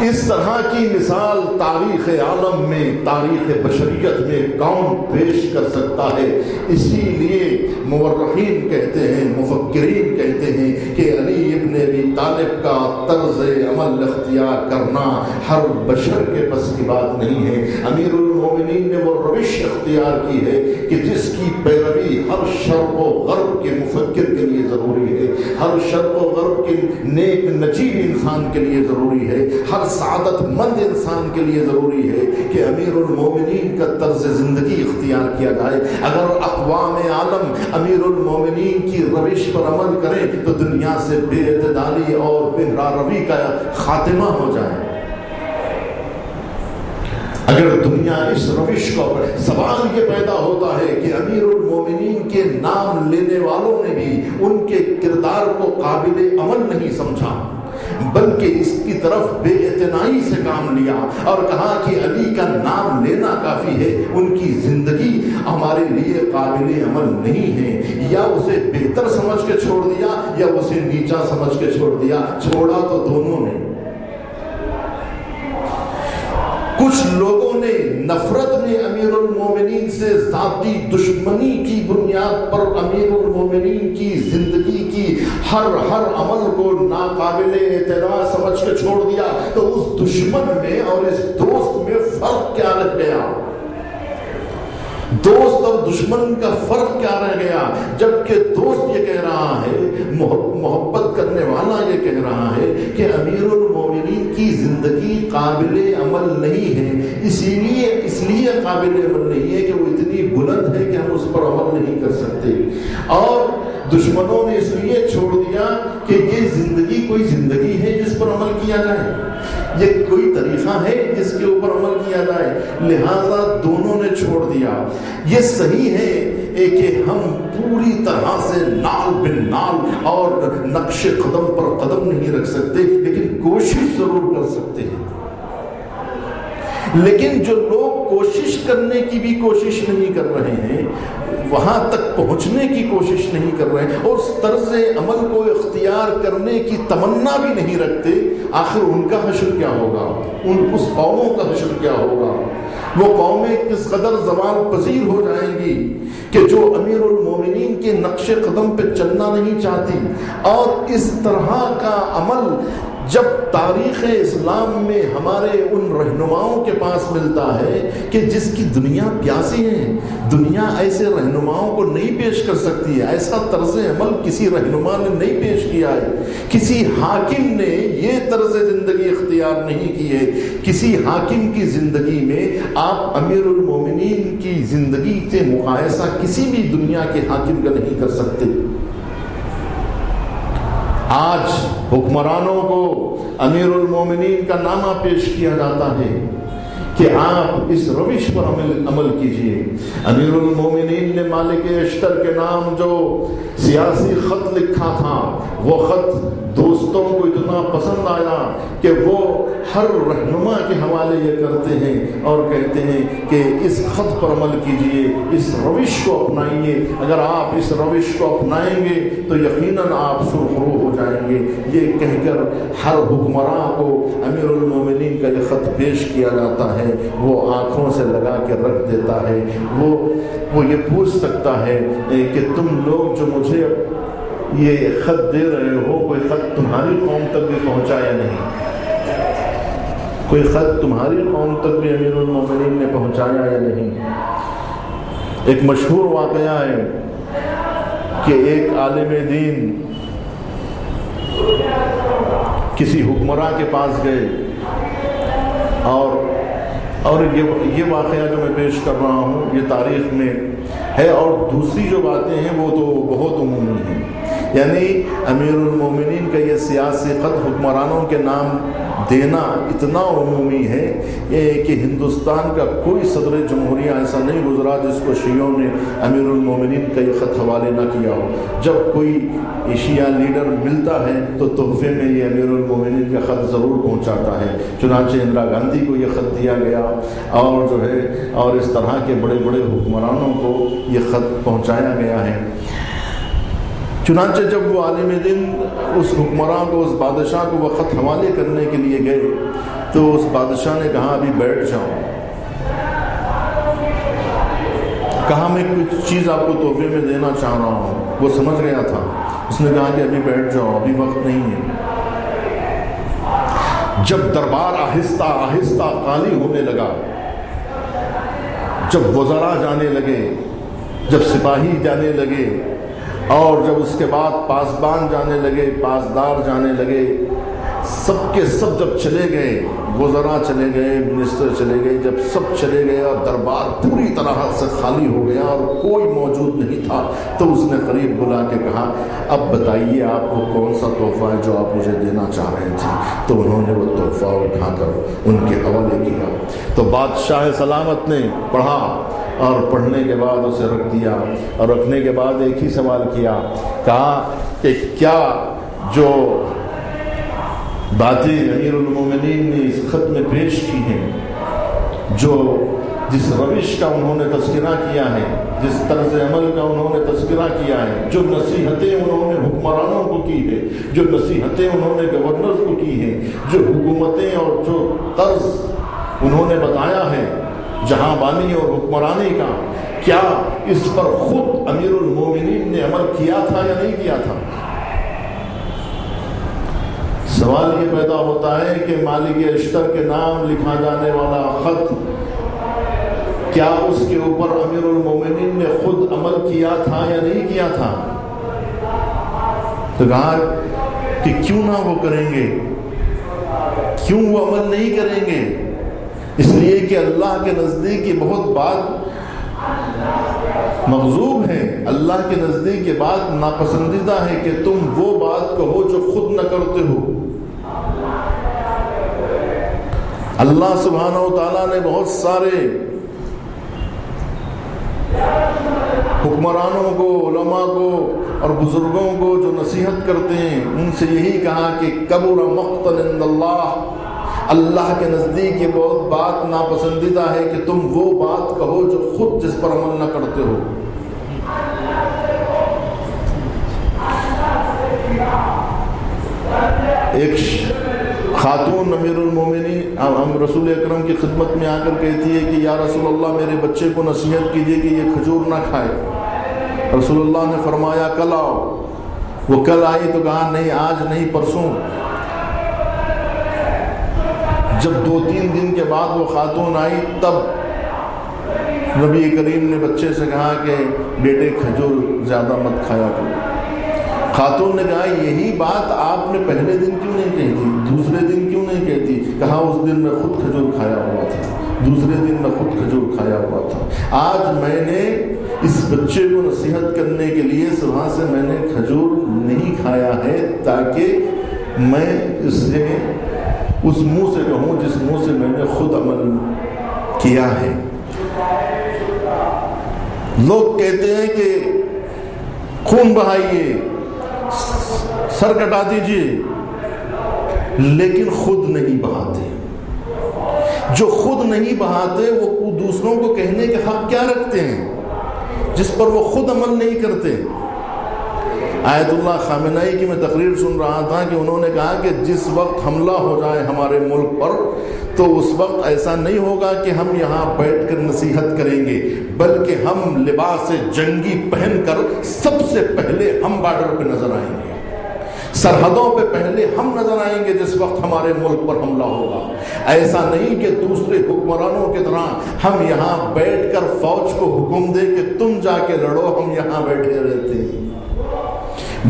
اس طرح کی مثال تاریخ عالم میں، تاریخ بشریت میں کون پیش کر سکتا ہے؟ اسی لیے مورخین کہتے ہیں، مفکرین کہتے ہیں کہ علی ابن ابی طالب کا طرز عمل اختیار کرنا ہر بشر کے بس کی بات نہیں ہے۔ امیر المومنین نے وہ روش اختیار کی ہے کہ جس کی پیروی ہر شرق و غرب کے مفکر کے لیے ضروری ہے، ہر شرق و غرب کے نیک نجیب انسان کے لیے ضروری ہے، ہر سعادت مند انسان کے لیے ضروری ہے کہ امیر المومنین کا طرز زندگی اختیار کیا جائے۔ اگر اقوام عالم امیر المومنین کی روش پر عمل کریں تو دنیا سے بے اعتدالی اور بے راروی کا خاتمہ ہو جائے۔ اگر دنیا اس روش کو، سوال یہ پیدا ہوتا ہے کہ امیر المومنین کے نام لینے والوں نے بھی ان کے کردار کو قابل عمل نہیں سمجھا، بلکہ اس کی طرف بے اعتنائی سے کام لیا اور کہا کہ علی کا نام لینا کافی ہے، ان کی زندگی ہمارے لیے قابل عمل نہیں ہے۔ یا اسے بہتر سمجھ کے چھوڑ دیا یا اسے نیچا سمجھ کے چھوڑ دیا، چھوڑا تو دونوں نے۔ کچھ لوگوں نے نفرت میں امیر المومنین سے ذاتی دشمنی کی بنیاد پر امیر المومنین کی زندگی کی ہر عمل کو ناقابل اعتراض سمجھ کے چھوڑ دیا۔ تو اس دشمن میں اور اس دوست میں فرق کیا رہ گیا؟ دوست اور دشمن کا فرق کیا رہ گیا؟ جبکہ دوست یہ کہہ رہا ہے، محبت کرنے والا یہ کہہ رہا ہے کہ امیر المومنین کی زندگی قابل عمل نہیں ہے، اس لیے قابل عمل نہیں ہے کہ وہ اتنی بلند ہے کہ ہم اس پر عمل نہیں کر سکتے، اور دشمنوں نے اس لیے چھوڑ دیا کہ یہ زندگی کوئی زندگی ہے جس پر عمل کیا جائے۔ یہ کوئی طریقہ ہے جس کے اوپر عمل کیا جائے؟ لہذا دونوں نے چھوڑ دیا۔ یہ صحیح ہے کہ ہم پوری طرح سے نال بن نال اور نقش قدم پر قدم نہیں رکھ سکتے، لیکن کوشش ضرور کر سکتے ہیں۔ لیکن جو لوگ کوشش کرنے کی بھی کوشش نہیں کر رہے ہیں، وہاں تک پہنچنے کی کوشش نہیں کر رہے ہیں، اور اس طرز عمل کو اختیار کرنے کی تمنا بھی نہیں رکھتے، آخر ان کا حشر کیا ہوگا؟ اس قوموں کا حشر کیا ہوگا؟ وہ قومیں کس قدر زوال پذیر ہو جائیں گی کہ جو امیر المومنین کے نقش قدم پہ چلنا نہیں چاہتی۔ اور اس طرح کا عمل جب تاریخ اسلام میں ہمارے ان رہنماؤں کے پاس ملتا ہے کہ جس کی دنیا پیاسی ہے، دنیا ایسے رہنماؤں کو نہیں پیش کر سکتی ہے، ایسا طرز عمل کسی رہنما نے نہیں پیش کیا ہے، کسی حاکم نے یہ طرز زندگی اختیار نہیں کی ہے۔ کسی حاکم کی زندگی میں آپ امیر المومنین کی زندگی سے مقایسہ کسی بھی دنیا کے حاکم کا نہیں کر سکتے۔ آج حکمرانوں کو امیر المومنین کا نامہ پیش کیا جاتا ہے کہ آپ اس روش پر عمل کیجئے۔ امیر المومنین نے مالک اشتر کے نام جو سیاسی خط لکھا تھا، وہ خط دوستوں کو اتنا پسند آیا کہ وہ ہر رہنما کے حوالے یہ کرتے ہیں اور کہتے ہیں کہ اس خط پر عمل کیجئے، اس روش کو اپنائیے، اگر آپ اس روش کو اپنائیں گے تو یقیناً آپ سرخرو ہو جائیں گے۔ یہ کہہ کر ہر حکمراں کو امیر المومنین کا یہ خط پیش کیا جاتا ہے، وہ آنکھوں سے لگا کے رکھ دیتا ہے۔ وہ یہ پوچھ سکتا ہے کہ تم لوگ جو مجھے یہ خط دے رہے ہو، کوئی خط تمہاری قوم تک بھی پہنچا یا نہیں؟ کوئی خط تمہاری قوم تک بھی امیر المومنین نے پہنچایا یا نہیں؟ ایک مشہور واقعہ ہے کہ ایک عالم دین کسی حکمراں کے پاس گئے، اور یہ واقعہ جو میں پیش کر رہا ہوں یہ تاریخ میں ہے، اور دوسری جو باتیں ہیں وہ تو بہت عمومی ہیں۔ یعنی امیر المومنین کا یہ سیاسی خط حکمرانوں کے نام دینا اتنا عمومی ہے کہ ہندوستان کا کوئی صدر جمہوریہ ایسا نہیں گزرا جس کو شیعوں نے امیر المومنین کا یہ خط حوالے نہ کیا ہو۔ جب کوئی شیعہ لیڈر ملتا ہے تو تحفے میں یہ امیر المومنین کا خط ضرور پہنچاتا ہے۔ چنانچہ اندرا گاندھی کو یہ خط دیا گیا، اور اس طرح کے بڑے بڑے حکمرانوں کو یہ خط پہنچایا گیا ہے۔ چنانچہ جب وہ عالم دین اس حکمراں کو، اس بادشاہ کو وہ خط حوالے کرنے کے لیے گئے تو اس بادشاہ نے کہا ابھی بیٹھ جاؤ۔ کہا میں کچھ چیز آپ کو تحفے میں دینا چاہ رہا ہوں۔ وہ سمجھ گیا تھا، اس نے کہا کہ ابھی بیٹھ جاؤ، ابھی وقت نہیں ہے۔ جب دربار آہستہ آہستہ خالی ہونے لگا، جب وزراء جانے لگے، جب سپاہی جانے لگے، اور جب اس کے بعد پاسبان جانے لگے، پاسدار جانے لگے، سب کے سب جب چلے گئے، وزراء چلے گئے، منسٹر چلے گئے، جب سب چلے گئے اور دربار پوری طرح سے خالی ہو گیا اور کوئی موجود نہیں تھا، تو اس نے قریب بلا کے کہا اب بتائیے آپ کو کون سا تحفہ ہے جو آپ مجھے دینا چاہ رہے تھے؟ تو انہوں نے وہ تحفہ اٹھا کر ان کے حوالے کیا۔ تو بادشاہ سلامت نے پڑھا، اور پڑھنے کے بعد اسے رکھ دیا، اور رکھنے کے بعد ایک ہی سوال کیا، کہا کہ کیا جو باتیں امیر المومنین نے اس خط میں پیش کی ہیں، جس روش کا انہوں نے تذکرہ کیا ہے، جس طرز عمل کا انہوں نے تذکرہ کیا ہے، جو نصیحتیں انہوں نے حکمرانوں کو کی ہے، جو نصیحتیں انہوں نے گورنر کو کی ہیں، جو حکومتیں اور جو طرز انہوں نے بتایا ہے جہاں بانی اور حکمرانی کا، کیا اس پر خود امیر المومنین نے عمل کیا تھا یا نہیں کیا تھا؟ سوال یہ پیدا ہوتا ہے کہ مالک اشتر کے نام لکھا جانے والا خط، کیا اس کے اوپر امیر المومنین نے خود عمل کیا تھا یا نہیں کیا تھا؟ تو کہا کہ کیوں نہ وہ کریں گے، کیوں وہ عمل نہیں کریں گے؟ اس لیے کہ اللہ کے نزدیک یہ بہت بات مغضوب ہے، اللہ کے نزدیک یہ بات ناپسندیدہ ہے کہ تم وہ بات کہو جو خود نہ کرتے ہو۔ اللہ سبحانہ و تعالیٰ نے بہت سارے حکمرانوں کو، علماء کو اور بزرگوں کو جو نصیحت کرتے ہیں ان سے یہی کہا کہ کبر مقتا عند اللہ، اللہ کے نزدیک یہ بہت بات ناپسندیدہ ہے کہ تم وہ بات کہو جو خود جس پر عمل نہ کرتے ہو۔ ایک خاتون امیر المومنین رسول اکرم کی خدمت میں آ کر کہتی ہے کہ یا رسول اللہ میرے بچے کو نصیحت کیجیے کہ یہ کھجور نہ کھائے۔ رسول اللہ نے فرمایا کل آؤ۔ وہ کل آئی تو کہا نہیں آج نہیں پرسوں۔ جب 2-3 دن کے بعد وہ خاتون آئی تب نبی کریم نے بچے سے کہا کہ بیٹے کھجور زیادہ مت کھایا کرو۔ خاتون نے کہا یہی بات آپ نے پہلے دن کیوں نہیں کہتی، دوسرے دن کیوں نہیں کہتی؟ کہا اس دن میں خود کھجور کھایا ہوا تھا، دوسرے دن میں خود کھجور کھایا ہوا تھا۔ آج میں نے اس بچے کو نصیحت کرنے کے لیے صبح سے میں نے کھجور نہیں کھایا ہے تاکہ میں اسے اس منہ سے کہوں جس منہ سے میں نے خود عمل کیا ہے۔ لوگ کہتے ہیں کہ خون بہائیے، سر کٹا دیجئے، لیکن خود نہیں بہاتے۔ جو خود نہیں بہاتے وہ دوسروں کو کہنے کے حق کیا رکھتے ہیں جس پر وہ خود عمل نہیں کرتے؟ آیت اللہ خامنائی کی میں تقریر سن رہا تھا کہ انہوں نے کہا کہ جس وقت حملہ ہو جائے ہمارے ملک پر تو اس وقت ایسا نہیں ہوگا کہ ہم یہاں بیٹھ کر نصیحت کریں گے، بلکہ ہم لباس جنگی پہن کر سب سے پہلے ہم بارڈر پہ نظر آئیں گے، سرحدوں پہ پہلے ہم نظر آئیں گے جس وقت ہمارے ملک پر حملہ ہوگا۔ ایسا نہیں کہ دوسرے حکمرانوں کی طرح ہم یہاں بیٹھ کر فوج کو حکم دیں کہ تم جا کے لڑو، ہم یہاں بیٹھے رہتے ہیں،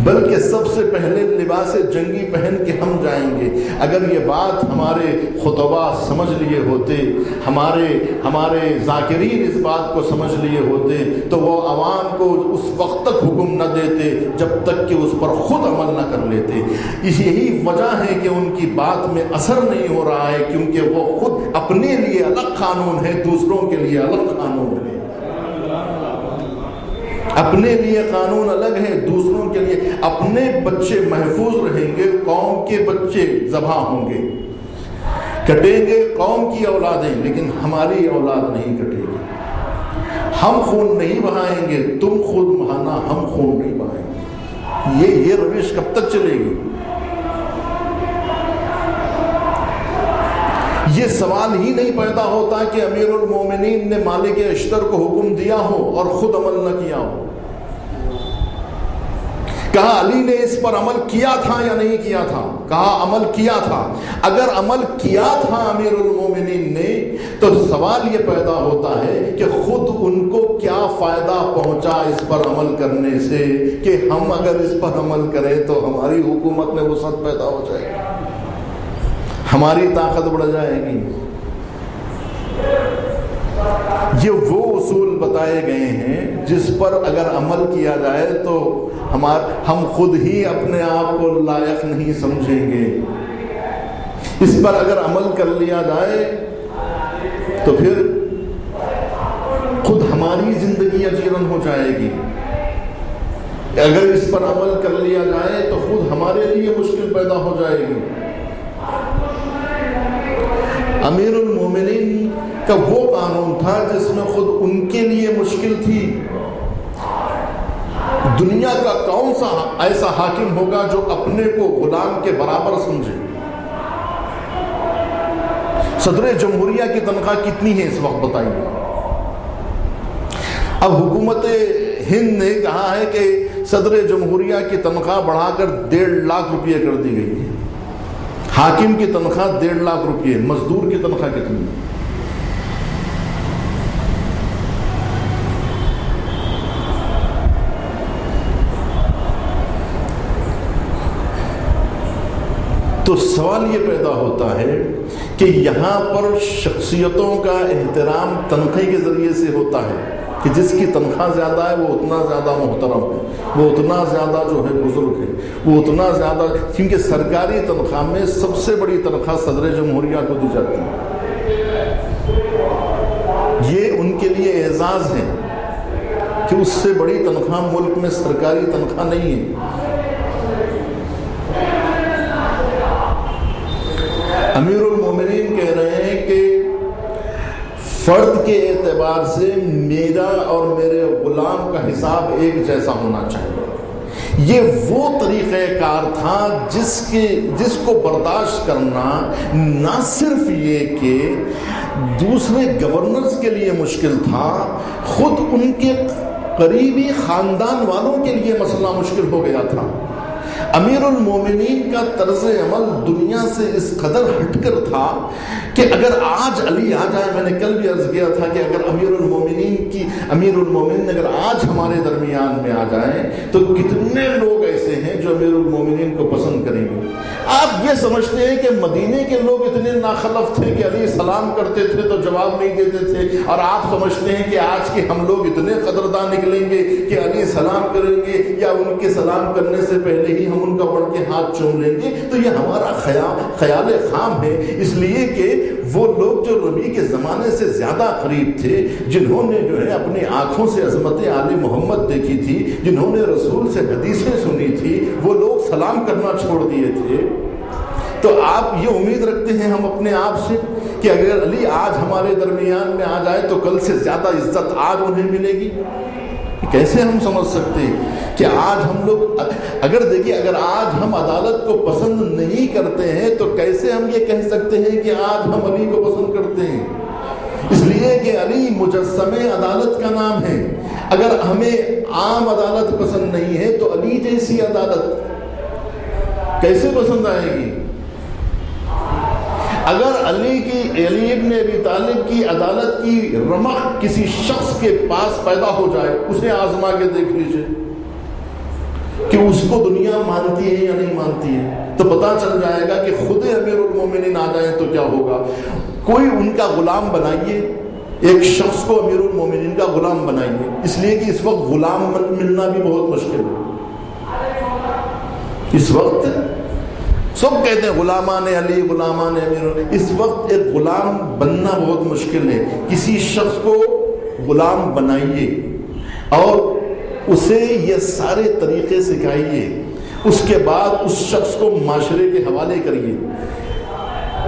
بلکہ سب سے پہلے لباس جنگی پہن کے ہم جائیں گے۔ اگر یہ بات ہمارے خطباء سمجھ لیے ہوتے، ہمارے ذاکرین اس بات کو سمجھ لیے ہوتے تو وہ عوام کو اس وقت تک حکم نہ دیتے جب تک کہ اس پر خود عمل نہ کر لیتے۔ یہی وجہ ہے کہ ان کی بات میں اثر نہیں ہو رہا ہے، کیونکہ وہ خود اپنے لیے الگ قانون ہے، دوسروں کے لیے الگ قانون ہے۔ اپنے لیے قانون الگ ہے، دوسروں کے لیے۔ اپنے بچے محفوظ رہیں گے، قوم کے بچے ذبح ہوں گے، کٹیں گے قوم کی اولادیں، لیکن ہماری اولاد نہیں کٹے گی۔ ہم خون نہیں بہائیں گے، تم خود بہانا، ہم خون نہیں بہائیں گے۔ یہ روش کب تک چلے گی؟ یہ سوال ہی نہیں پیدا ہوتا کہ امیر المومنین نے مالک اشتر کو حکم دیا ہو اور خود عمل نہ کیا ہو۔ کہا علی نے اس پر عمل کیا تھا یا نہیں کیا تھا؟ کہا عمل کیا تھا۔ اگر عمل کیا تھا امیر المومنین نے تو سوال یہ پیدا ہوتا ہے کہ خود ان کو کیا فائدہ پہنچا اس پر عمل کرنے سے کہ ہم اگر اس پر عمل کریں تو ہماری حکومت میں وسعت پیدا ہو جائے گی، ہماری طاقت بڑھ جائے گی۔ یہ وہ اصول بتائے گئے ہیں جس پر اگر عمل کیا جائے تو ہم خود ہی اپنے آپ کو لائق نہیں سمجھیں گے۔ اس پر اگر عمل کر لیا جائے تو پھر خود ہماری زندگی اجیرن ہو جائے گی۔ اگر اس پر عمل کر لیا جائے تو خود ہمارے لیے مشکل پیدا ہو جائے گی۔ امیر المومنین کا وہ قانون تھا جس میں خود ان کے لیے مشکل تھی۔ دنیا کا کون سا ایسا حاکم ہوگا جو اپنے کو غلام کے برابر سمجھے؟ صدر جمہوریہ کی تنخواہ کتنی ہے اس وقت بتائیے؟ اب حکومت ہند نے کہا ہے کہ صدر جمہوریہ کی تنخواہ بڑھا کر 1.5 لاکھ روپیہ کر دی گئی ہے۔ حاکم کی تنخواہ 1.5 لاکھ روپیہ، مزدور کی تنخواہ کتنی؟ تو سوال یہ پیدا ہوتا ہے کہ یہاں پر شخصیتوں کا احترام تنخواہ کے ذریعے سے ہوتا ہے کہ جس کی تنخواہ زیادہ ہے وہ اتنا زیادہ محترم ہے، وہ اتنا زیادہ جو ہے بزرگ ہے، وہ اتنا زیادہ، کیونکہ سرکاری تنخواہ میں سب سے بڑی تنخواہ صدر جمہوریہ کو دی جاتی ہے۔ اعزاز ہے کہ اس سے بڑی تنخواہ ملک میں سرکاری تنخواہ نہیں ہے۔ امیر المومنین کہہ رہے ہیں کہ فرد کے اعتبار سے میرا اور میرے غلام کا حساب ایک جیسا ہونا چاہیے۔ یہ وہ طریقہ کار تھا جس کو برداشت کرنا نہ صرف یہ کہ دوسرے گورنرز کے لیے مشکل تھا، خود ان کے قریبی خاندان والوں کے لیے مسئلہ مشکل ہو گیا تھا۔ امیر المومنین کا طرز عمل دنیا سے اس قدر ہٹ کر تھا کہ اگر آج علی آ جائے، میں نے کل بھی عرض کیا تھا کہ اگر امیر المومنین اگر آج ہمارے درمیان میں آ جائیں تو کتنے لوگ ایسے ہیں جو امیر المومنین کو پسند کریں گے۔ آپ یہ سمجھتے ہیں کہ مدینے کے لوگ اتنے ناخلف تھے کہ علی سلام کرتے تھے تو جواب نہیں دیتے تھے، اور آپ سمجھتے ہیں کہ آج کے ہم لوگ اتنے قدردان نکلیں گے کہ علی سلام کریں گے یا ان کے سلام کرنے سے پہلے ہی ہم ان کا بڑھ کے ہاتھ چوم لیں گے۔ تو یہ ہمارا خیال خام ہے، اس لیے کہ وہ لوگ جو ربیع کے زمانے سے زیادہ قریب تھے، جنہوں نے جو ہے اپنی آنکھوں سے عظمت آل محمد دیکھی تھی، جنہوں نے رسول سے حدیثیں سنی تھی، وہ لوگ سلام کرنا چھوڑ دیے تھے۔ تو آپ یہ امید رکھتے ہیں ہم اپنے آپ سے کہ اگر علی آج ہمارے درمیان میں آ جائے تو کل سے زیادہ عزت آج انہیں ملے گی؟ کیسے ہم سمجھ سکتے ہیں کہ آج ہم لوگ اگر آج ہم عدالت کو پسند نہیں کرتے ہیں تو کیسے ہم یہ کہہ سکتے ہیں کہ آج ہم علی کو پسند کرتے ہیں؟ اس لیے کہ علی مجسم عدالت کا نام ہے۔ اگر ہمیں عام عدالت پسند نہیں ہے تو علی جیسی عدالت کیسے پسند آئے گی؟ اگر علی ابن ابی طالب کی عدالت کی رمق کسی شخص کے پاس پیدا ہو جائے، اسے آزما کے دیکھ لیجئے کہ اس کو دنیا مانتی ہے یا نہیں مانتی ہے، تو پتہ چل جائے گا کہ خود امیر المومنین آ جائیں تو کیا ہوگا۔ کوئی ان کا غلام بنائیے، ایک شخص کو امیر المومنین کا غلام بنائیے، اس لیے کہ اس وقت غلام ملنا بھی بہت مشکل ہے۔ اس وقت سب کہتے ہیں غلامان علی، غلامان امیر، اس وقت ایک غلام بننا بہت مشکل ہے۔ کسی شخص کو غلام بنائیے اور اسے یہ سارے طریقے سکھائیے، اس کے بعد اس شخص کو معاشرے کے حوالے کریے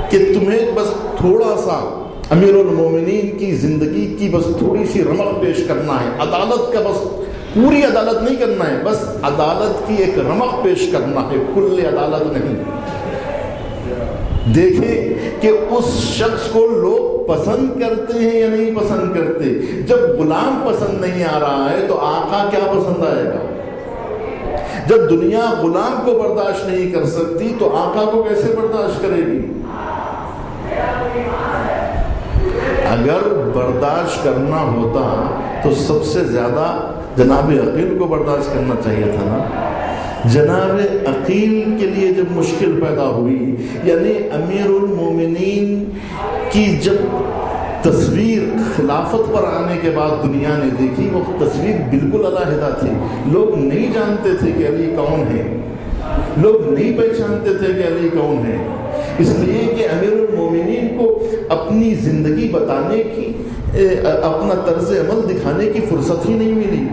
کہ تمہیں بس تھوڑا سا امیر المومنین کی زندگی کی بس تھوڑی سی رمق پیش کرنا ہے، عدالت کا بس پوری عدالت نہیں کرنا ہے، بس عدالت کی ایک رمق پیش کرنا ہے، کل عدالت نہیں۔ دیکھیں کہ اس شخص کو لوگ پسند کرتے ہیں یا نہیں پسند کرتے۔ جب غلام پسند نہیں آ رہا ہے تو آقا کیا پسند آئے گا؟ جب دنیا غلام کو برداشت نہیں کر سکتی تو آقا کو کیسے برداشت کرے گی؟ اگر برداشت کرنا ہوتا تو سب سے زیادہ جناب عقیل کو برداشت کرنا چاہیے تھا نا۔ جناب عقیل کے لیے جب مشکل پیدا ہوئی، یعنی امیر المومنین کی جب تصویر خلافت پر آنے کے بعد دنیا نے دیکھی، وہ تصویر بالکل علیحدہ تھی۔ لوگ نہیں جانتے تھے کہ علی کون ہے، لوگ نہیں پہچانتے تھے کہ علی کون ہے، اس لیے کہ امیر المومنین کو اپنی زندگی بتانے کی، اپنا طرز عمل دکھانے کی فرصت ہی نہیں ملی۔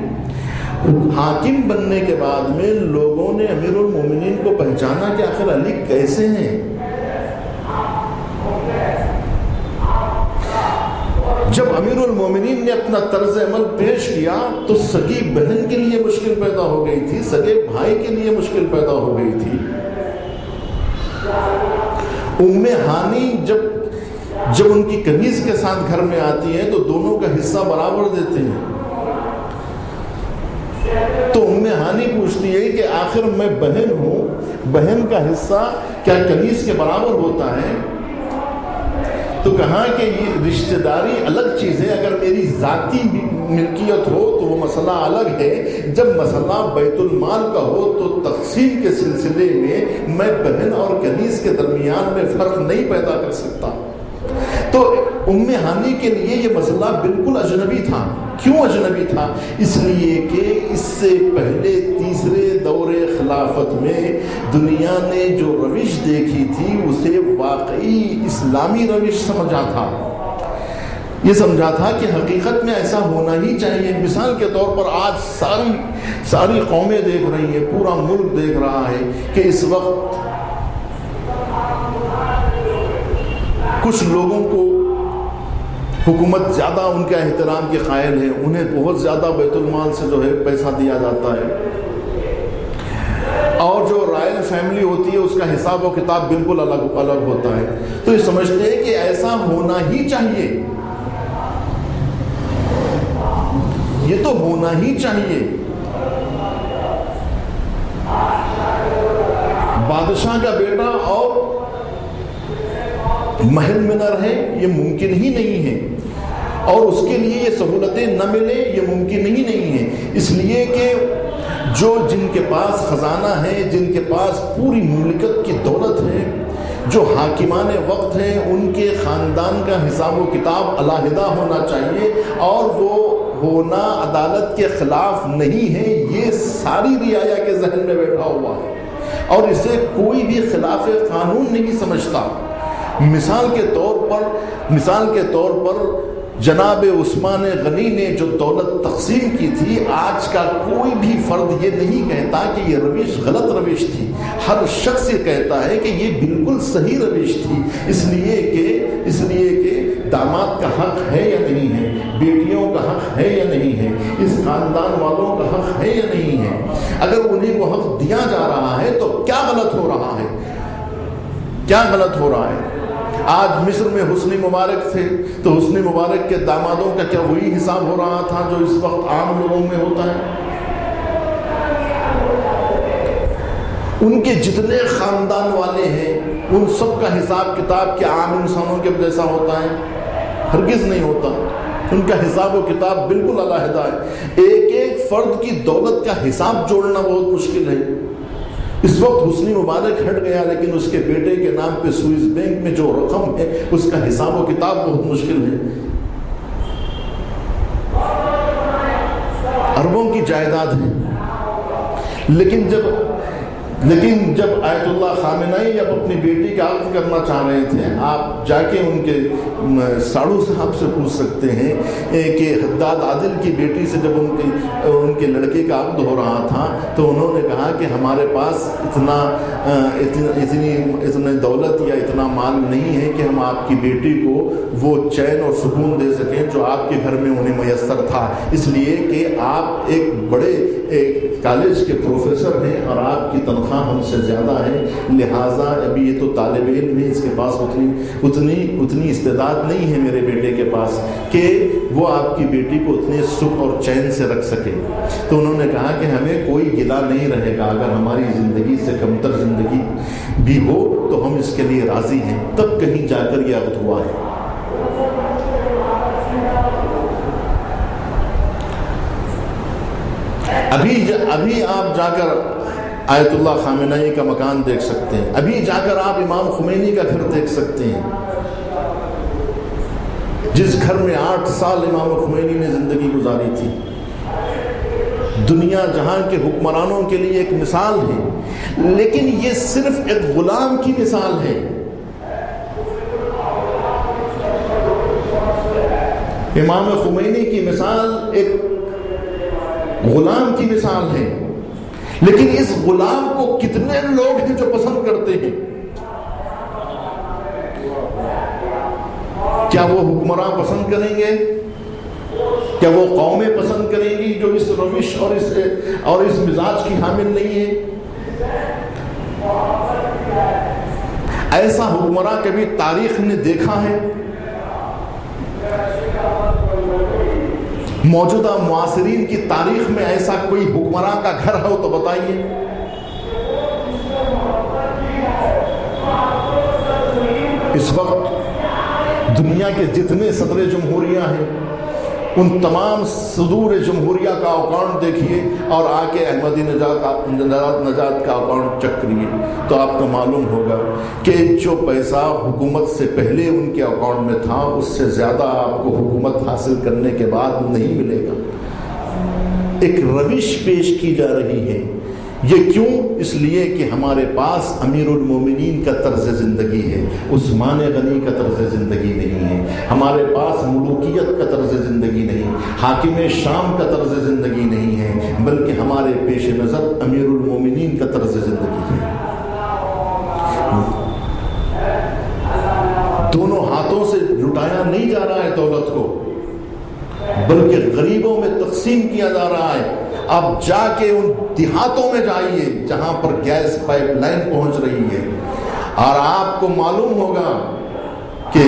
حاکم بننے کے بعد میں لوگوں نے امیر المومنین کو پہچانا کہ آخر علی کیسے ہیں۔ جب امیر المومنین نے اپنا طرز عمل پیش کیا تو سگی بہن کے لیے مشکل پیدا ہو گئی تھی، سگے بھائی کے لیے مشکل پیدا ہو گئی تھی۔ ام ہانی جب ان کی قمیض کے ساتھ گھر میں آتی ہیں تو دونوں کا حصہ برابر دیتے ہیں، تو ام ہانی پوچھتی ہے کہ آخر میں بہن ہوں، بہن کا حصہ کیا قمیض کے برابر ہوتا ہے؟ تو کہا کہ یہ رشتہ داری الگ چیز ہے، اگر میری ذاتی ملکیت ہو تو وہ مسئلہ الگ ہے، جب مسئلہ بیت المال کا ہو تو تقسیم کے سلسلے میں بہن اور کنیز کے درمیان میں فرق نہیں پیدا کر سکتا۔ تو ام ہانی کے لیے یہ مسئلہ بالکل اجنبی تھا۔ کیوں اجنبی تھا؟ اس لیے کہ اس سے پہلے تیسرے دور خلافت میں دنیا نے جو روش دیکھی تھی اسے واقعی اسلامی روش سمجھا تھا۔ یہ سمجھا تھا کہ حقیقت میں ایسا ہونا ہی چاہیے۔ مثال کے طور پر آج ساری قومیں دیکھ رہی ہیں، پورا ملک دیکھ رہا ہے کہ اس وقت کچھ لوگوں کو حکومت زیادہ ان کے احترام کے قائل ہے، انہیں بہت زیادہ بیت المال سے جو ہے پیسہ دیا جاتا ہے، اور جو رائل فیملی ہوتی ہے اس کا حساب و کتاب بالکل الگ ہوتا ہے۔ تو یہ سمجھتے ہیں کہ ایسا ہونا ہی چاہیے، یہ تو ہونا ہی چاہیے۔ بادشاہ کا بیٹا اور محل میں نہ رہے یہ ممکن ہی نہیں ہے، اور اس کے لیے یہ سہولتیں نہ ملے یہ ممکن ہی نہیں ہے، اس لیے کہ جن کے پاس خزانہ ہے، جن کے پاس پوری مملکت کی دولت ہے، جو حاکمان وقت ہیں، ان کے خاندان کا حساب و کتاب علیحدہ ہونا چاہیے، اور وہ ہونا عدالت کے خلاف نہیں ہے، یہ ساری رعایا کے ذہن میں بیٹھا ہوا ہے، اور اسے کوئی بھی خلاف قانون نہیں سمجھتا۔ مثال کے طور پر جناب عثمان غنی نے جو دولت تقسیم کی تھی، آج کا کوئی بھی فرد یہ نہیں کہتا کہ یہ روش غلط روش تھی، ہر شخص یہ کہتا ہے کہ یہ بالکل صحیح روش تھی، اس لیے کہ داماد کا حق ہے یا نہیں ہے، بیٹیوں کا حق ہے یا نہیں ہے، اس خاندان والوں کا حق ہے یا نہیں ہے۔ اگر انہیں وہ حق دیا جا رہا ہے تو کیا غلط ہو رہا ہے؟ کیا غلط ہو رہا ہے؟ آج مصر میں حسنی مبارک تھے تو حسنی مبارک کے دامادوں کا کیا وہی حساب ہو رہا تھا جو اس وقت عام لوگوں میں ہوتا ہے؟ ان کے جتنے خاندان والے ہیں ان سب کا حساب کتاب کیا عام انسانوں کے جیسا ہوتا ہے؟ ہرگز نہیں ہوتا۔ ان کا حساب و کتاب بالکل علیحدہ ہے۔ ایک فرد کی دولت کا حساب جوڑنا بہت مشکل ہے۔ اس وقت حسنی مبارک ہٹ گیا، لیکن اس کے بیٹے کے نام پہ سوئس بینک میں جو رقم ہے اس کا حساب و کتاب بہت مشکل ہے۔ اربوں کی جائیداد ہے، لیکن جب آیت اللہ خامنہئی اب اپنی بیٹی کا عقد کرنا چاہ رہے تھے، آپ جا کے ان کے ساڑو صاحب سے پوچھ سکتے ہیں کہ حداد عادل کی بیٹی سے جب ان کے لڑکے کا عقد ہو رہا تھا تو انہوں نے کہا کہ ہمارے پاس اتنی دولت یا اتنا مال نہیں ہے کہ ہم آپ کی بیٹی کو وہ چین اور سکون دے سکیں جو آپ کے گھر میں انہیں میسر تھا، اس لیے کہ آپ ایک بڑے کالج کے پروفیسر ہیں اور آپ کی تنخواہ ہم سے زیادہ ہے، لہٰذا ابھی یہ تو طالب علم ہے، اس کے پاس اتنی استعداد نہیں ہے میرے بیٹے کے پاس کہ وہ آپ کی بیٹی کو اتنے سکھ اور چین سے رکھ سکے۔ تو انہوں نے کہا کہ ہمیں کوئی گلہ نہیں رہے گا، اگر ہماری زندگی سے کمتر زندگی بھی ہو تو ہم اس کے لیے راضی ہیں۔ تب کہیں جا کر یہ عقد ہوا ہے۔ ابھی آپ جا کر آیت اللہ خامنہئی کا مکان دیکھ سکتے ہیں، ابھی جا کر آپ امام خمینی کا گھر دیکھ سکتے ہیں، جس گھر میں 8 سال امام خمینی نے زندگی گزاری تھی۔ دنیا جہاں کے حکمرانوں کے لیے ایک مثال ہے، لیکن یہ صرف ایک غلام کی مثال ہے۔ امام خمینی کی مثال ایک غلام کی مثال ہے، لیکن اس غلام کو کتنے لوگ ہیں جو پسند کرتے ہیں؟ کیا وہ حکمراں پسند کریں گے؟ کیا وہ قومیں پسند کریں گی جو اس روش اور اس مزاج کی حامل نہیں ہے؟ ایسا حکمراں کبھی تاریخ نے دیکھا ہے؟ موجودہ معاصرین کی تاریخ میں ایسا کوئی حکمراں کا گھر ہو تو بتائیے۔ اس وقت دنیا کے جتنے صدر جمہوریہ ہیں ان تمام صدور جمہوریہ کا اکاؤنٹ دیکھیے اور آ کے احمدی نژاد کا اکاؤنٹ چیک کریے تو آپ کو معلوم ہوگا کہ جو پیسہ حکومت سے پہلے ان کے اکاؤنٹ میں تھا اس سے زیادہ آپ کو حکومت حاصل کرنے کے بعد نہیں ملے گا۔ ایک روش پیش کی جا رہی ہے یہ کیوں؟ اس لیے کہ ہمارے پاس امیر المومنین کا طرز زندگی ہے، عثمان غنی کا طرز زندگی نہیں ہے، ہمارے پاس ملوکیت کا طرز زندگی نہیں، حاکم شام کا طرز زندگی نہیں ہے، بلکہ ہمارے پیش نظر امیر المومنین کا طرز زندگی ہے۔ دونوں ہاتھوں سے لٹایا نہیں جا رہا ہے دولت کو، بلکہ غریبوں میں تقسیم کیا جا رہا ہے۔ اب جا کے ان دیہاتوں میں جائیے جہاں پر گیس پائپ لائن پہنچ رہی ہے، اور آپ کو معلوم ہوگا کہ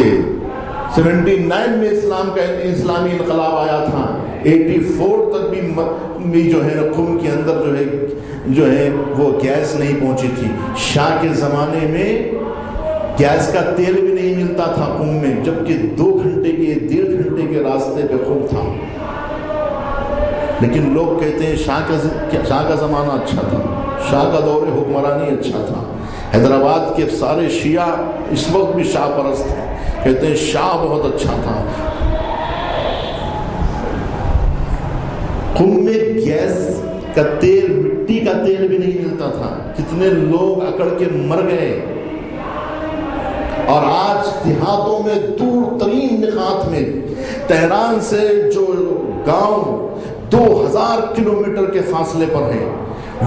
79 میں اسلامی انقلاب آیا تھا، 84 تک بھی جو ہے قم کے اندر جو ہے وہ گیس نہیں پہنچی تھی۔ شاہ کے زمانے میں گیس کا تیل بھی نہیں ملتا تھا قم میں، جبکہ 2 گھنٹے کے 1.5 گھنٹے کے راستے پہ قم تھا۔ لیکن لوگ کہتے ہیں شاہ کا زمانہ اچھا تھا، شاہ کا دور حکمرانی اچھا تھا۔ حیدرآباد کے سارے شیعہ اس وقت بھی شاہ پرست ہیں، کہتے ہیں شاہ بہت اچھا تھا۔ قم میں گیس کا تیل، مٹی کا تیل بھی نہیں ملتا تھا، کتنے لوگ اکڑ کے مر گئے۔ اور آج دیہاتوں میں دور ترین نقاط میں، تہران سے جو گاؤں 2000 کلومیٹر کے فاصلے پر ہیں،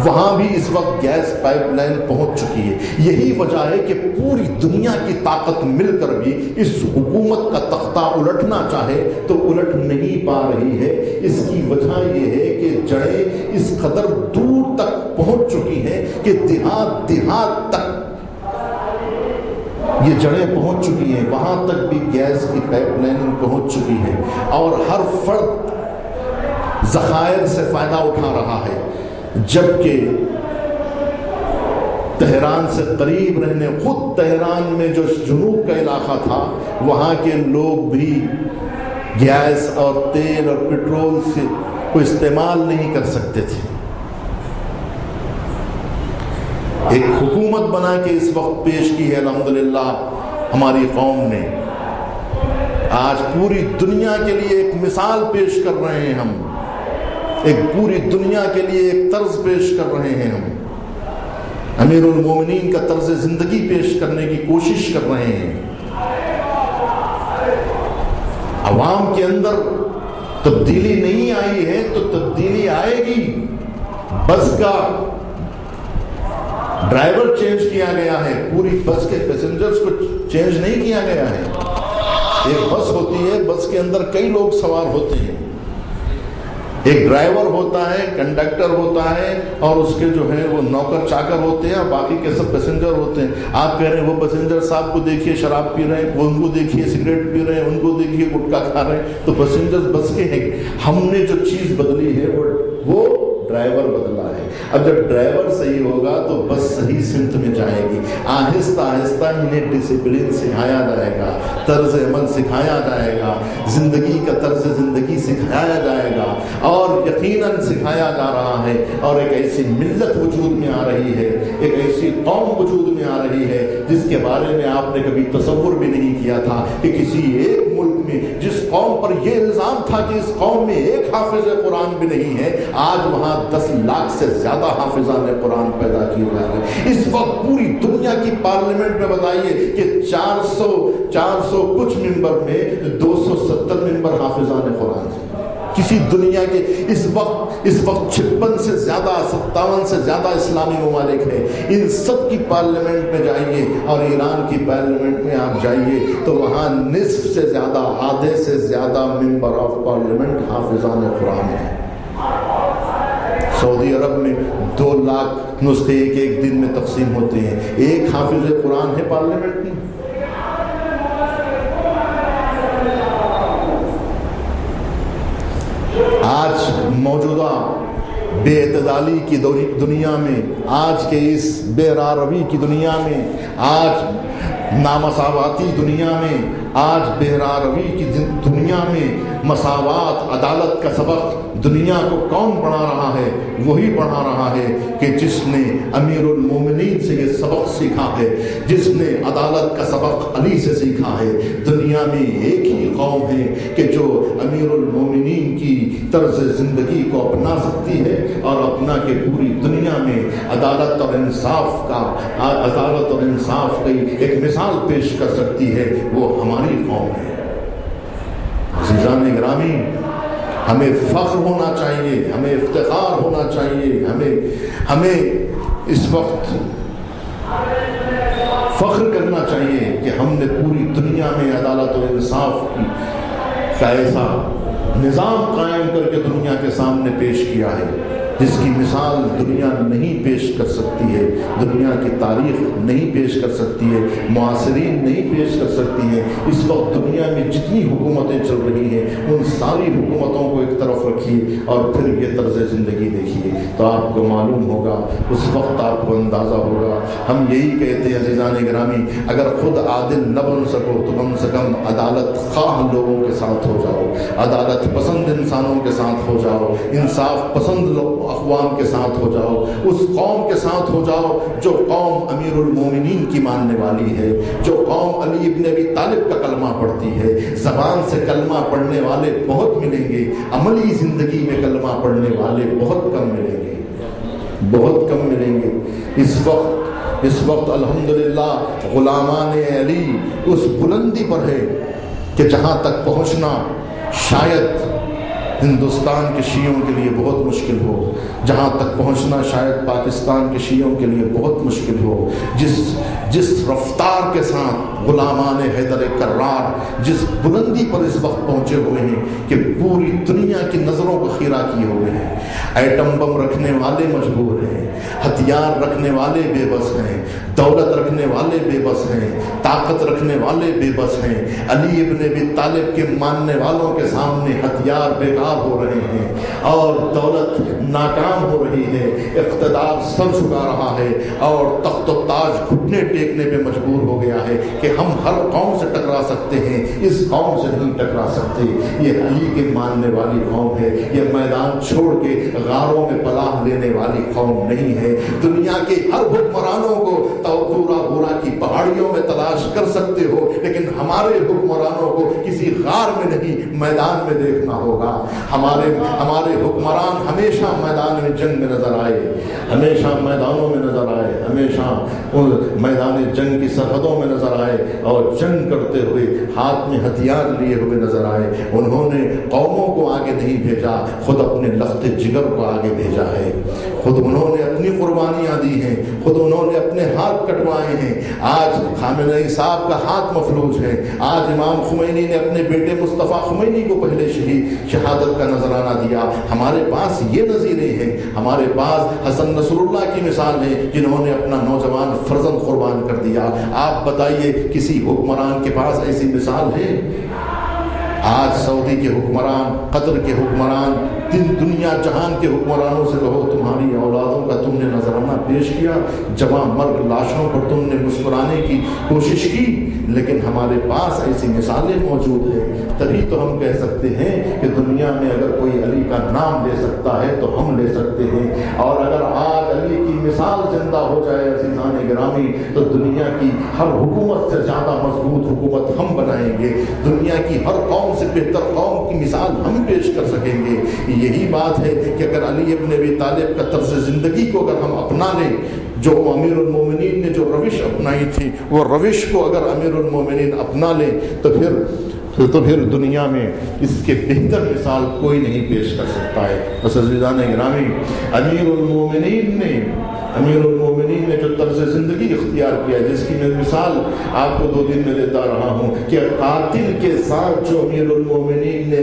وہاں بھی اس وقت گیس پائپ لائن پہنچ چکی ہے۔ یہی وجہ ہے کہ پوری دنیا کی طاقت مل کر بھی اس حکومت کا تختہ الٹنا چاہے تو الٹ نہیں پا رہی ہے۔ اس کی وجہ یہ ہے کہ جڑیں اس قدر دور تک پہنچ چکی ہیں کہ دیہات تک یہ جڑیں پہنچ چکی ہیں، وہاں تک بھی گیس کی پائپ لائن پہنچ چکی ہے، اور ہر فرد ذخائر سے فائدہ اٹھا رہا ہے، جبکہ تہران سے قریب رہنے، خود تہران میں جو جنوب کا علاقہ تھا، وہاں کے لوگ بھی گیس اور تیل اور پیٹرول سے کو استعمال نہیں کر سکتے تھے۔ ایک حکومت بنا کے اس وقت پیش کی ہے الحمدللہ ہماری قوم نے، آج پوری دنیا کے لیے ایک مثال پیش کر رہے ہیں ہم، ایک پوری دنیا کے لیے ایک طرز پیش کر رہے ہیں ہم، امیر المومنین کا طرز زندگی پیش کرنے کی کوشش کر رہے ہیں۔ عوام کے اندر تبدیلی نہیں آئی ہے تو تبدیلی آئے گی۔ بس کا ڈرائیور چینج کیا گیا ہے، پوری بس کے پیسنجرز کو چینج نہیں کیا گیا ہے۔ ایک بس ہوتی ہے، بس کے اندر کئی لوگ سوار ہوتے ہیں، ایک ڈرائیور ہوتا ہے، کنڈکٹر ہوتا ہے، اور اس کے جو ہے وہ نوکر چاکر ہوتے ہیں، اور باقی کے سب پیسنجر ہوتے ہیں۔ آپ کہہ رہے ہیں وہ پیسنجر صاحب کو دیکھیے شراب پی رہے ہیں، وہ ان کو دیکھیے سگریٹ پی رہے ہیں، ان کو دیکھیے گٹکا کھا رہے ہیں، تو پیسنجر بس کے ہیں۔ ہم نے جو چیز بدلی ہے وہ ڈرائیور بدلا ہے۔ اب جب ڈرائیور صحیح ہوگا تو بس صحیح سمت میں جائے گی۔ آہستہ آہستہ انہیں ڈسپلن سکھایا جائے گا، طرز عمل سکھایا جائے گا، زندگی کا طرز زندگی سکھایا جائے گا، اور یقیناً سکھایا جا رہا ہے۔ اور ایک ایسی ملت وجود میں آ رہی ہے، ایک ایسی قوم وجود میں آ رہی ہے جس کے بارے میں آپ نے کبھی تصور بھی نہیں کیا تھا کہ کسی ایک ملک میں جس قوم پر یہ الزام تھا کہ اس قوم میں ایک حافظ قرآن بھی نہیں ہے، آج وہاں 10 لاکھ سے زیادہ حافظان قرآن پیدا کیے جا رہے ہیں۔ اس وقت پوری دنیا کی پارلیمنٹ میں بتائیے کہ 400 کچھ ممبر میں 270 ممبر حافظان قرآن ہیں۔ کسی دنیا کے اس وقت 56 سے زیادہ 57 سے زیادہ اسلامی ممالک ہیں، ان سب کی پارلیمنٹ میں جائیے، اور ایران کی پارلیمنٹ میں آپ جائیے تو وہاں نصف سے زیادہ، آدھے سے زیادہ ممبر آف پارلیمنٹ حافظان قرآن ہیں۔ سعودی عرب میں 2 لاکھ نسخے ایک دن میں تقسیم ہوتے ہیں، ایک حافظ قرآن ہے پارلیمنٹ میں۔ آج موجودہ بے اعتدالی کی دنیا میں، آج کے اس بے راروی کی دنیا میں، آج نامساواتی دنیا میں، آج بے راروی کی دنیا میں مساوات، عدالت کا سبق دنیا کو کون پڑھا رہا ہے؟ وہی پڑھا رہا ہے کہ جس نے امیر المومنین سے یہ سبق سیکھا ہے، جس نے عدالت کا سبق علی سے سیکھا ہے۔ دنیا میں ایک ہی قوم ہے کہ جو امیر المومنین کی طرز زندگی کو اپنا سکتی ہے اور اپنا کے پوری دنیا میں عدالت اور انصاف کی ایک مثال پیش کر سکتی ہے، وہ ہماری قوم ہے۔ عزیزان گرامی، ہمیں فخر ہونا چاہیے، ہمیں افتخار ہونا چاہیے، ہمیں اس وقت فخر کرنا چاہیے کہ ہم نے پوری دنیا میں عدالت و انصاف کا ایسا نظام قائم کر کے دنیا کے سامنے پیش کیا ہے جس کی مثال دنیا نہیں پیش کر سکتی ہے، دنیا کی تاریخ نہیں پیش کر سکتی ہے، معاصرین نہیں پیش کر سکتی ہے۔ اس وقت دنیا میں جتنی حکومتیں چل رہی ہیں ان ساری حکومتوں کو ایک طرف رکھیے اور پھر یہ طرز زندگی دیکھیے تو آپ کو معلوم ہوگا، اس وقت آپ کو اندازہ ہوگا۔ ہم یہی کہتے ہیں عزیزان گرامی، اگر خود عادل نہ بن سکو تو کم سے کم عدالت خواہ لوگوں کے ساتھ ہو جاؤ، عدالت پسند انسانوں کے ساتھ ہو جاؤ، انصاف پسند اقوام کے ساتھ ہو جاؤ، اس قوم کے ساتھ ہو جاؤ جو قوم امیر المومنین کی ماننے والی ہے، جو قوم علی ابن ابی طالب کا کلمہ پڑھتی ہے۔ زبان سے کلمہ پڑھنے والے بہت ملیں گے، عملی زندگی میں کلمہ پڑھنے والے بہت کم ملیں گے، بہت کم ملیں گے۔ اس وقت الحمدللہ غلامان علی اس بلندی پر ہے کہ جہاں تک پہنچنا شاید ہندوستان کے شیعوں کے لیے بہت مشکل ہو، جہاں تک پہنچنا شاید پاکستان کے شیعوں کے لیے بہت مشکل ہو۔ جس رفتار کے ساتھ غلامان حیدر کرار جس بلندی پر اس وقت پہنچے ہوئے ہیں کہ پوری دنیا کی نظروں کو خیرہ کیے ہوئے ہیں۔ ایٹم بم رکھنے والے مجبور ہیں، ہتھیار رکھنے والے بے بس ہیں، دولت رکھنے والے بے بس ہیں، طاقت رکھنے والے بے بس ہیں۔ علی ابن ابی طالب کے ماننے والوں کے سامنے ہتھیار بیکار ہو رہے ہیں اور دولت ناکام ہو رہی ہے، اقتدار سر جھکا رہا ہے اور تخت و تاج گھٹنے ٹیکنے پہ مجبور ہو گیا ہے کہ ہم ہر قوم سے ٹکرا سکتے ہیں، اس قوم سے نہیں ٹکرا سکتے۔ یہ علی کے ماننے والی قوم ہے، یہ میدان چھوڑ کے غاروں میں پناہ لینے والی قوم نہیں ہے۔ دنیا کے ہر حکمرانوں کو بورا کی پہاڑیوں میں تلاش کر سکتے ہو، لیکن ہمارے حکمرانوں کو کسی غار میں نہیں میدان میں دیکھنا ہوگا۔ ہمارے حکمران ہمیشہ میدان میں جنگ میں نظر آئے، ہمیشہ میدانوں میں نظر آئے، ہمیشہ میدان جنگ کی سرحدوں میں نظر آئے اور جنگ کرتے ہوئے ہاتھ میں ہتھیار لیے ہوئے نظر آئے۔ انہوں نے قوموں کو آگے نہیں بھیجا، خود اپنے لخت جگر کو آگے بھیجا ہے، خود انہوں نے اپنی قربانیاں دی ہیں، خود انہوں نے اپنے ہاتھ کٹوائے ہیں۔ آج خامنئی صاحب کا ہاتھ مفلوج ہے، آج امام خمینی نے اپنے بیٹے مصطفیٰ خمینی کو پہلے شہادت کا نذرانہ دیا۔ ہمارے پاس یہ نظیریں ہیں، ہمارے پاس حسن نصر اللہ کی مثال ہے جنہوں نے اپنا نوجوان فرزند قربان کر دیا۔ آپ بتائیے کسی حکمران کے پاس ایسی مثال ہے؟ آج سعودی کے حکمران، قطر کے حکمران، دنیا جہان کے حکمرانوں سے کہو تمہاری اولادوں کا تم نے نذرانہ پیش کیا، جواں مرگ لاشوں پر تم نے مسکرانے کی کوشش کی، لیکن ہمارے پاس ایسی مثالیں موجود ہیں۔ تبھی تو ہم کہہ سکتے ہیں کہ دنیا میں اگر کوئی علی کا نام لے سکتا ہے تو ہم لے سکتے ہیں، اور اگر آج علی کی مثال زندہ ہو جائے عزیزان گرامی تو دنیا کی ہر حکومت سے زیادہ مضبوط حکومت ہم بنائیں گے، دنیا کی ہر قوم سے بہتر قوم کی مثال ہم پیش کر سکیں گے۔ یہی بات ہے کہ اگر علی ابن ابی طالب کا طرز زندگی کو اگر ہم اپنا لیں، جو امیر المومنین نے جو روش اپنائی تھی وہ روش کو اگر امیر المومنین اپنا لیں تو پھر دنیا میں اس کے بہتر مثال کوئی نہیں پیش کر سکتا ہے۔ بس عزیزان گرامی، امیر المومنین نے جو طرز زندگی اختیار کیا، جس کی میں مثال آپ کو 2 دن میں دیتا رہا ہوں کہ قاتل کے ساتھ جو امیر المومنین نے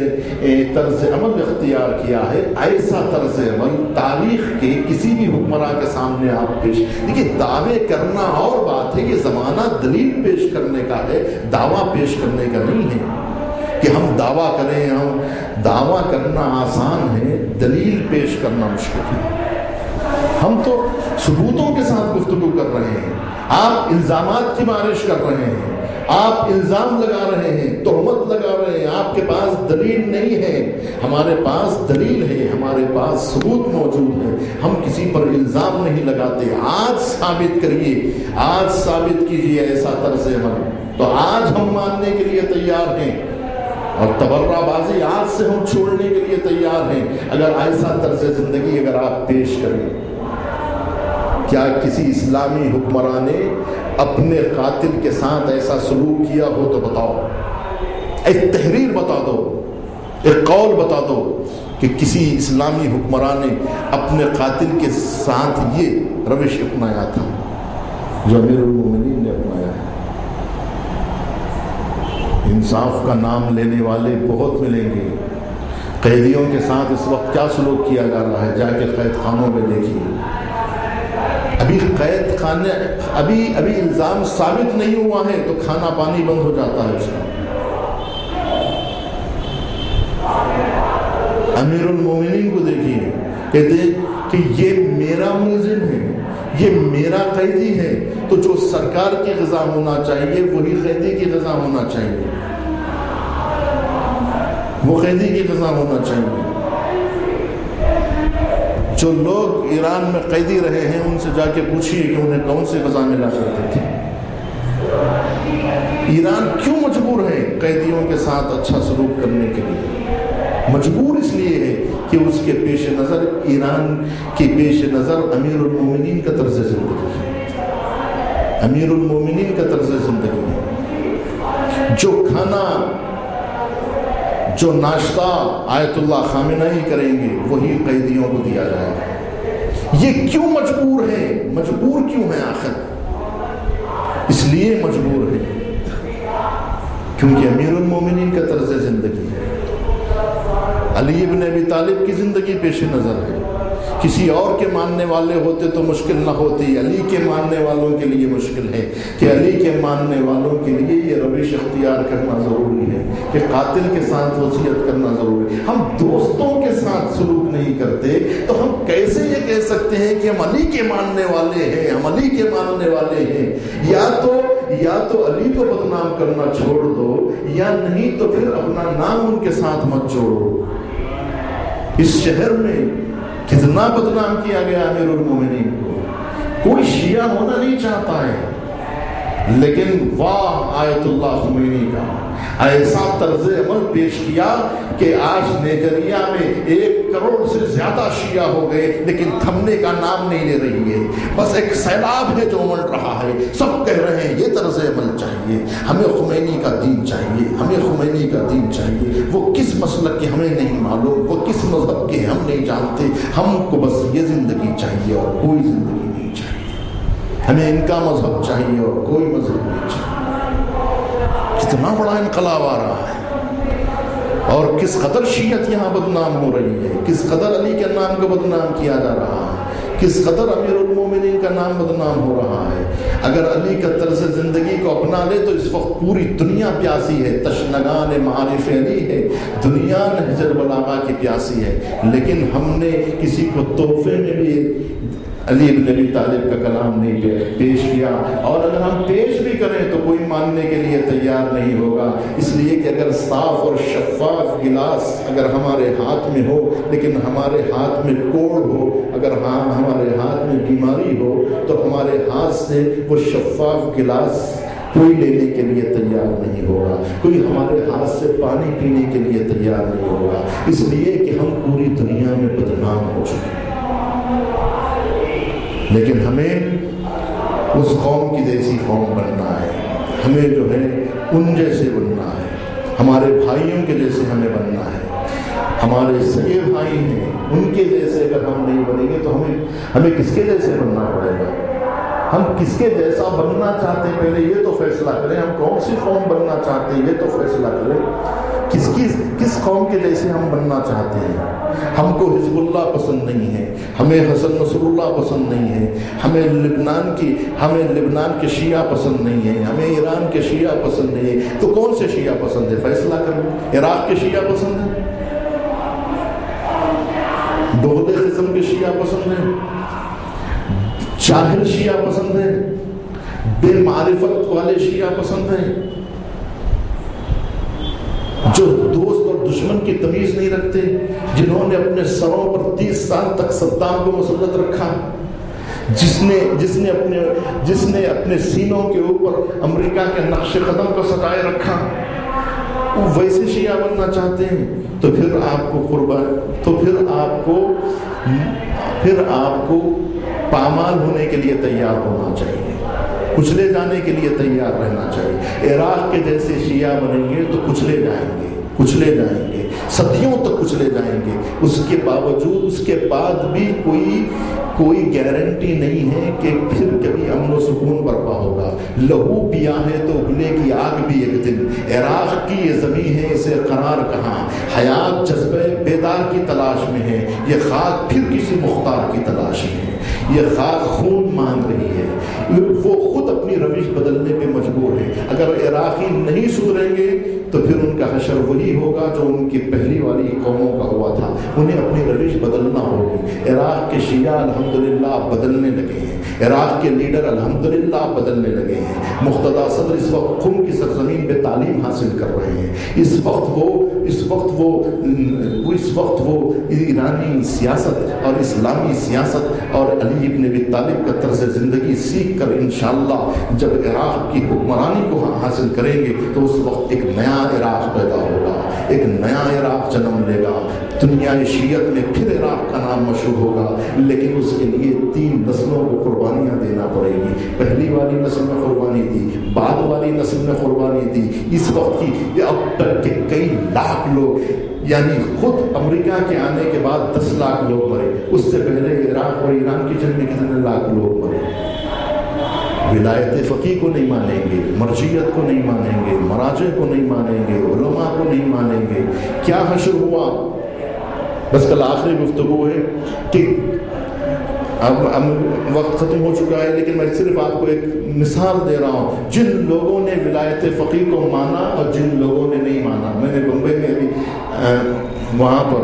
طرز عمل اختیار کیا ہے، ایسا طرز عمل تاریخ کے کسی بھی حکمراں کے سامنے آپ پیش دیکھیے۔ دعوے کرنا اور بات ہے، یہ زمانہ دلیل پیش کرنے کا ہے، دعویٰ پیش کرنے کا نہیں ہے کہ ہم دعویٰ کریں۔ ہم دعویٰ کرنا آسان ہے، دلیل پیش کرنا مشکل ہے۔ ہم تو ثبوتوں کے ساتھ گفتگو کر رہے ہیں، آپ الزامات کی بارش کر رہے ہیں، آپ الزام لگا رہے ہیں، تہمت لگا رہے ہیں، آپ کے پاس دلیل نہیں ہے، ہمارے پاس دلیل ہے، ہمارے پاس ثبوت موجود ہے، ہم کسی پر الزام نہیں لگاتے۔ آج ثابت کریے، آج ثابت کیجیے ایسا طرز عمل، تو آج ہم ماننے کے لیے تیار ہیں، اور تبرہ بازی آج سے ہم چھوڑنے کے لیے تیار ہیں اگر ایسا طرز زندگی اگر آپ پیش کریں۔ کیا کسی اسلامی حکمران نے اپنے قاتل کے ساتھ ایسا سلوک کیا ہو تو بتاؤ، ایک تحریر بتا دو، ایک قول بتا دو کہ کسی اسلامی حکمران نے اپنے قاتل کے ساتھ یہ روش اپنایا تھا جو امیر المومنین نے اپنایا ہے۔ انصاف کا نام لینے والے بہت ملیں گے۔ قیدیوں کے ساتھ اس وقت کیا سلوک کیا جا رہا ہے، جا کے قید خانوں میں دیکھیے۔ ابھی قید خانے ابھی الزام ثابت نہیں ہوا ہے تو کھانا پانی بند ہو جاتا ہے اس کا۔ امیر المومنین کو دیکھیے، کہتے ہیں کہ یہ میرا ملزم ہے، یہ میرا قیدی ہے، تو جو سرکار کی غذا ہونا چاہیے وہی قیدی کی غذا ہونا چاہیے، وہ قیدی کی غذا ہونا چاہیے۔ جو لوگ ایران میں قیدی رہے ہیں ان سے جا کے پوچھئے کہ انہیں کون سی غذا ملا کرتی تھی۔ ایران کیوں مجبور ہے قیدیوں کے ساتھ اچھا سلوک کرنے کے لیے؟ مجبور اس لیے ہے کہ اس کے پیش نظر، ایران کے پیش نظر امیر المومنین کا طرز زندگی ہے، امیر المومنین کا طرز زندگی ہے۔ جو کھانا، جو ناشتہ آیت اللہ خامنہئی کریں گے وہی قیدیوں کو دیا جائے گا۔ یہ کیوں مجبور ہے؟ مجبور کیوں ہے آخر؟ اس لیے مجبور ہے کیونکہ امیر المومنین کا طرز زندگی ہے۔ علی بن ابی طالب کی زندگی پیش نظر ہے۔ کسی اور کے ماننے والے ہوتے تو مشکل نہ ہوتی، علی کے ماننے والوں کے لیے مشکل ہے کہ علی کے ماننے والوں کے لیے یہ روش اختیار کرنا ضروری ہے کہ قاتل کے ساتھ وصیت کرنا ضروری ہے۔ ہم دوستوں کے ساتھ سلوک نہیں کرتے تو ہم کیسے یہ کہہ سکتے ہیں کہ ہم علی کے ماننے والے ہیں، ہم علی کے ماننے والے ہیں؟ یا تو علی کو بدنام کرنا چھوڑ دو، یا نہیں تو پھر اپنا نام ان کے ساتھ مت جوڑو۔ اس شہر میں کتنا بدنام کیا گیا امیر المومنین کو، کوئی شیعہ ہونا نہیں چاہتا ہے، لیکن واہ آیت اللہ خمینی کا ایسا طرز عمل پیش کیا کہ آج نائجیریا میں 1 کروڑ سے زیادہ شیعہ ہو گئے لیکن تھمنے کا نام نہیں لے رہی ہے، بس ایک سیلاب ہے جو امڑ رہا ہے۔ سب کہہ رہے ہیں یہ طرز عمل چاہیے، ہمیں خمینی کا دین چاہیے، ہمیں خمینی کا دین چاہیے۔ وہ کس مسلک کے ہمیں نہیں معلوم، وہ کس مذہب کے ہم نہیں جانتے، ہم کو بس یہ زندگی چاہیے اور کوئی زندگی نہیں چاہیے، ہمیں ان کا مذہب چاہیے اور کوئی مذہب نہیں چاہیے۔ کتنا بڑا انقلاب آ رہا ہے، اور کس قدر شیعت یہاں بدنام ہو رہی ہے، کس قدر علی کے نام کو بدنام کیا جا رہا ہے، کس قدر امیر المومنین کا نام بدنام ہو رہا ہے۔ اگر علی کا طرز زندگی کو اپنا لے تو اس وقت پوری دنیا پیاسی ہے، تشنگان معارف علی ہے، دنیا نہج البلاغہ کی پیاسی ہے، لیکن ہم نے کسی کو تحفے میں بھی علی بن ابی طالب کا کلام نہیں پیش کیا، اور اگر ہم پیش بھی کریں تو کوئی ماننے کے لیے تیار نہیں ہوگا، اس لیے کہ اگر صاف اور شفاف گلاس اگر ہمارے ہاتھ میں ہو لیکن ہمارے ہاتھ میں کوڑ ہو، اگر ہمارے ہاتھ میں بیماری ہو تو ہمارے ہاتھ سے وہ شفاف گلاس کوئی لینے کے لیے تیار نہیں ہوگا، کوئی ہمارے ہاتھ سے پانی پینے کے لیے تیار نہیں ہوگا، اس لیے کہ ہم پوری دنیا میں بدنام ہو چکے ہیں۔ لیکن ہمیں اس قوم کی جیسی قوم بننا ہے، ہمیں جو ہے ان جیسے بننا ہے، ہمارے بھائیوں کے جیسے ہمیں بننا ہے، ہمارے سگے بھائی ہیں ان کے جیسے اگر ہم نہیں بنیں گے تو ہمیں کس کے جیسے بننا پڑے گا؟ ہم کس کے جیسا بننا چاہتے ہیں پہلے یہ تو فیصلہ کریں، ہم کون سی قوم بننا چاہتے ہیں یہ تو فیصلہ کریں، کس قوم کے جیسے ہم بننا چاہتے ہیں۔ ہم کو حزب اللہ پسند نہیں ہے، ہمیں حسن نصر اللہ پسند نہیں ہے، ہمیں لبنان کے شیعہ پسند نہیں ہے، ہمیں ایران کے شیعہ پسند نہیں ہے، تو کون سے شیعہ پسند ہے؟ فیصلہ کریں۔ عراق کے شیعہ پسند ہے، دوغلے سیکولرزم کے شیعہ پسند ہیں، جاہل شیعہ پسند ہیں، بے معرفت والے شیعہ پسند ہیں، جو دوست اور دشمن کی تمیز نہیں رکھتے، جنہوں نے اپنے سروں پر 30 سال تک صدام کو مسلط رکھا، جس نے اپنے سینوں کے اوپر امریکہ کے نقش قدم کو سجائے رکھا، وہ ویسے شیعہ بننا چاہتے ہیں، تو پھر آپ کو پامال ہونے کے لیے تیار ہونا چاہیے، کچلے جانے کے لیے تیار رہنا چاہیے۔ عراق کے جیسے شیعہ بنیں گے تو کچلے جائیں گے، صدیوں تک کچلے جائیں گے۔ اس کے باوجود اس کے بعد بھی کوئی گارنٹی نہیں ہے کہ پھر کبھی امن و سکون برپا ہوگا۔ لہو پیا ہے تو ابلے کی آگ بھی ایک دن، عراق کی یہ زمین ہے اسے قرار کہاں، حیات جذبہ بیدار کی تلاش میں ہے، یہ خاک پھر کسی مختار کی تلاش میں ہے، یہ خاک خون مانگ رہی ہے، وہ خود اپنی روش بدلنے پہ مجبور ہے۔ اگر عراقی نہیں سدھریں گے تو پھر ان کا حشر وہی ہوگا جو ان کی پہلی والی قوموں کا ہوا تھا، انہیں اپنی روش بدلنا ہوگی۔ عراق کے شیعہ الحمدللہ بدلنے لگے ہیں، عراق کے لیڈر الحمدللہ بدلنے لگے ہیں۔ مقتدیٰ صدر اس وقت قم کی سرزمین پہ تعلیم حاصل کر رہے ہیں۔ اس وقت وہ ایرانی سیاست اور اسلامی سیاست اور علی ابن ابی طالب کا طرز زندگی سیکھ کر انشاءاللہ جب عراق کی حکمرانی کو حاصل کریں گے تو اس وقت ایک نیا عراق پیدا ہوگا، ایک نیا عراق جنم لے گا، دنیا شیعت میں پھر عراق کا نام مشہور ہوگا۔ لیکن اس کے لیے 3 نسلوں کو قربانیاں دینا پڑے گی۔ پہلی والی نسل میں قربانی دی، بعد والی نسل میں قربانی دی، اس وقت کی اب تک کے کئی لاکھ لوگ، یعنی خود امریکہ کے آنے کے بعد 10 لاکھ لوگ مرے، اس سے پہلے عراق اور ایران کی جنگ میں کتنے لاکھ لوگ مرے۔ ولایت فقیہ کو نہیں مانیں گے، مرجعیت کو نہیں مانیں گے، مراجع کو نہیں مانیں گے، علماء کو نہیں مانیں گے، کیا حشر ہوا؟ بس کل آخری گفتگو ہے کہ اب وقت ختم ہو چکا ہے، لیکن میں صرف آپ کو ایک مثال دے رہا ہوں۔ جن لوگوں نے ولایت فقیہ کو مانا اور جن لوگوں نے نہیں مانا، میں نے بمبئی میں بھی وہاں پر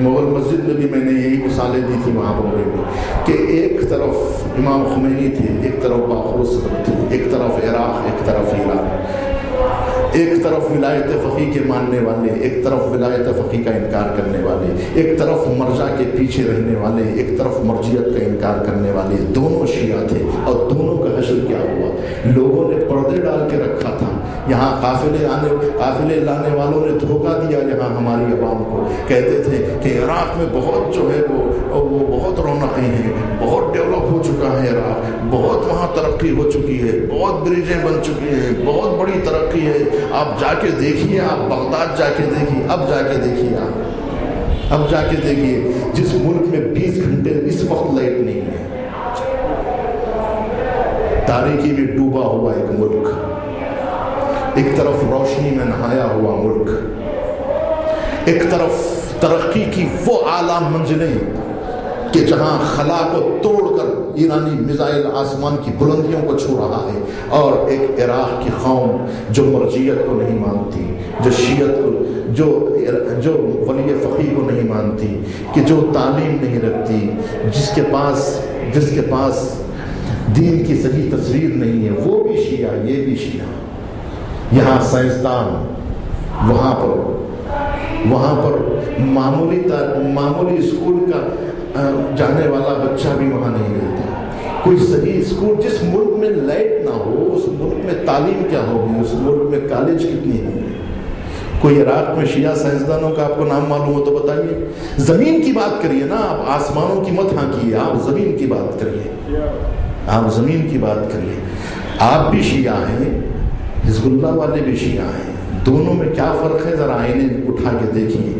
مغل مسجد میں بھی میں نے یہی مثالیں دی تھی وہاں بمبئی میں، کہ ایک طرف امام خمینی تھے، ایک طرف باقر صدر تھے، ایک طرف عراق، ایک طرف ایران، ایک طرف ولایت فقیہ کے ماننے والے، ایک طرف ولایت فقیہ کا انکار کرنے والے، ایک طرف مرجع کے پیچھے رہنے والے، ایک طرف مرجعیت کا انکار کرنے والے، دونوں شیعہ تھے۔ اور دونوں کا حشر کیا ہوا؟ لوگوں نے پردے ڈال کے رکھا تھا، یہاں قافلے لانے والوں نے دھوکہ دیا یہاں ہماری عوام کو، کہتے تھے کہ عراق میں بہت جو ہے وہ بہت رونقیں ہیں، بہت ڈیولپ ہو چکا ہے عراق، بہت وہاں ترقی ہو چکی ہے، بہت بریجیں بن چکی ہیں، بہت بڑی ترقی ہے، آپ جا کے دیکھیے، آپ بغداد جا کے دیکھیے، اب جا کے دیکھیے جس ملک میں 20 گھنٹے اس وقت لائٹ نہیں ہے، تاریکی میں ڈوبا ہوا ایک ملک، ایک طرف روشنی میں نہایا ہوا ملک، ایک طرف ترقی کی وہ اعلیٰ منزلیں کہ جہاں خلا کو توڑ کر ایرانی میزائل آسمان کی بلندیوں کو چھو رہا ہے، اور ایک عراق کی قوم جو مرجعیت کو نہیں مانتی، جو شیعت کو، جو ولی فقیہ کو نہیں مانتی، کہ جو تعلیم نہیں رکھتی، جس کے پاس دین کی صحیح تصویر نہیں ہے، وہ بھی شیعہ، یہ بھی شیعہ۔ یہاں سائنسدان، وہاں پر معمولی اسکول کا جانے والا بچہ بھی وہاں نہیں ملتا، کوئی صحیح اسکول۔ جس ملک میں لائٹ نہ ہو اس ملک میں تعلیم کیا ہوگی، اس ملک میں کالج کتنی ہوگی؟ کوئی عراق میں شیعہ سائنسدانوں کا آپ کو نام معلوم ہو تو بتائیے۔ زمین کی بات کریے نا، آپ آسمانوں کی مت ہانکیے، آپ زمین کی بات کریے، آپ زمین کی بات کریے۔ آپ بھی شیعہ ہیں، حزب اللہ والے بھی شیعہ ہیں، دونوں میں کیا فرق ہے ذرا آئینے اٹھا کے دیکھیے۔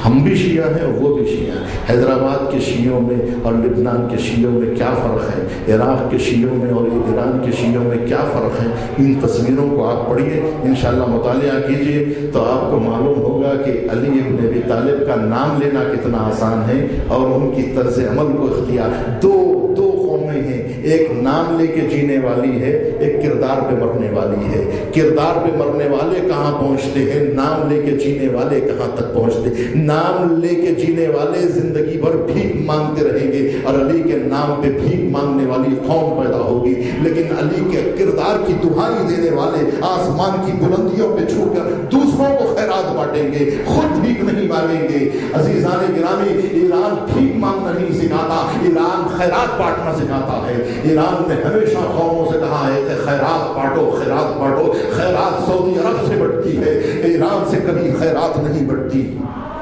ہم بھی شیعہ ہیں اور وہ بھی شیعہ ہیں۔ حیدرآباد کے شیعوں میں اور لبنان کے شیعوں میں کیا فرق ہے، عراق کے شیعوں میں اور ایران کے شیعوں میں کیا فرق ہے؟ ان تصویروں کو آپ پڑھیے، انشاءاللہ مطالعہ کیجیے تو آپ کو معلوم ہوگا کہ علی ابن ابی طالب کا نام لینا کتنا آسان ہے اور ان کی طرز عمل کو اختیار۔ دو قومیں ہیں، ایک نام لے کے جینے والی ہے، ایک کردار پہ مرنے والی ہے۔ کردار پہ مرنے والے کہاں پہنچتے ہیں، نام لے کے جینے والے کہاں تک پہنچتے ہیں۔ نام لے کے جینے والے زندگی بھر بھیک مانگتے رہیں گے اور علی کے نام پہ بھیک مانگنے والی قوم پیدا ہوگی، لیکن علی کے کردار کی دہائی دینے والے آسمان کی بلندیوں پہ چھو کر دوسروں کو خیرات بانٹیں گے، خود بھیک نہیں مانگیں گے۔ عزیزان گرامی، ایران بھیک مانگنا نہیں سکھاتا، ایران خیرات بانٹنا سکھاتا ہے۔ ایران نے ہمیشہ قوموں سے کہا ہے کہ خیرات بانٹو، خیرات بانٹو۔ خیرات سعودی عرب سے بڑھتی ہے، ایران سے کبھی خیرات نہیں بڑھتی،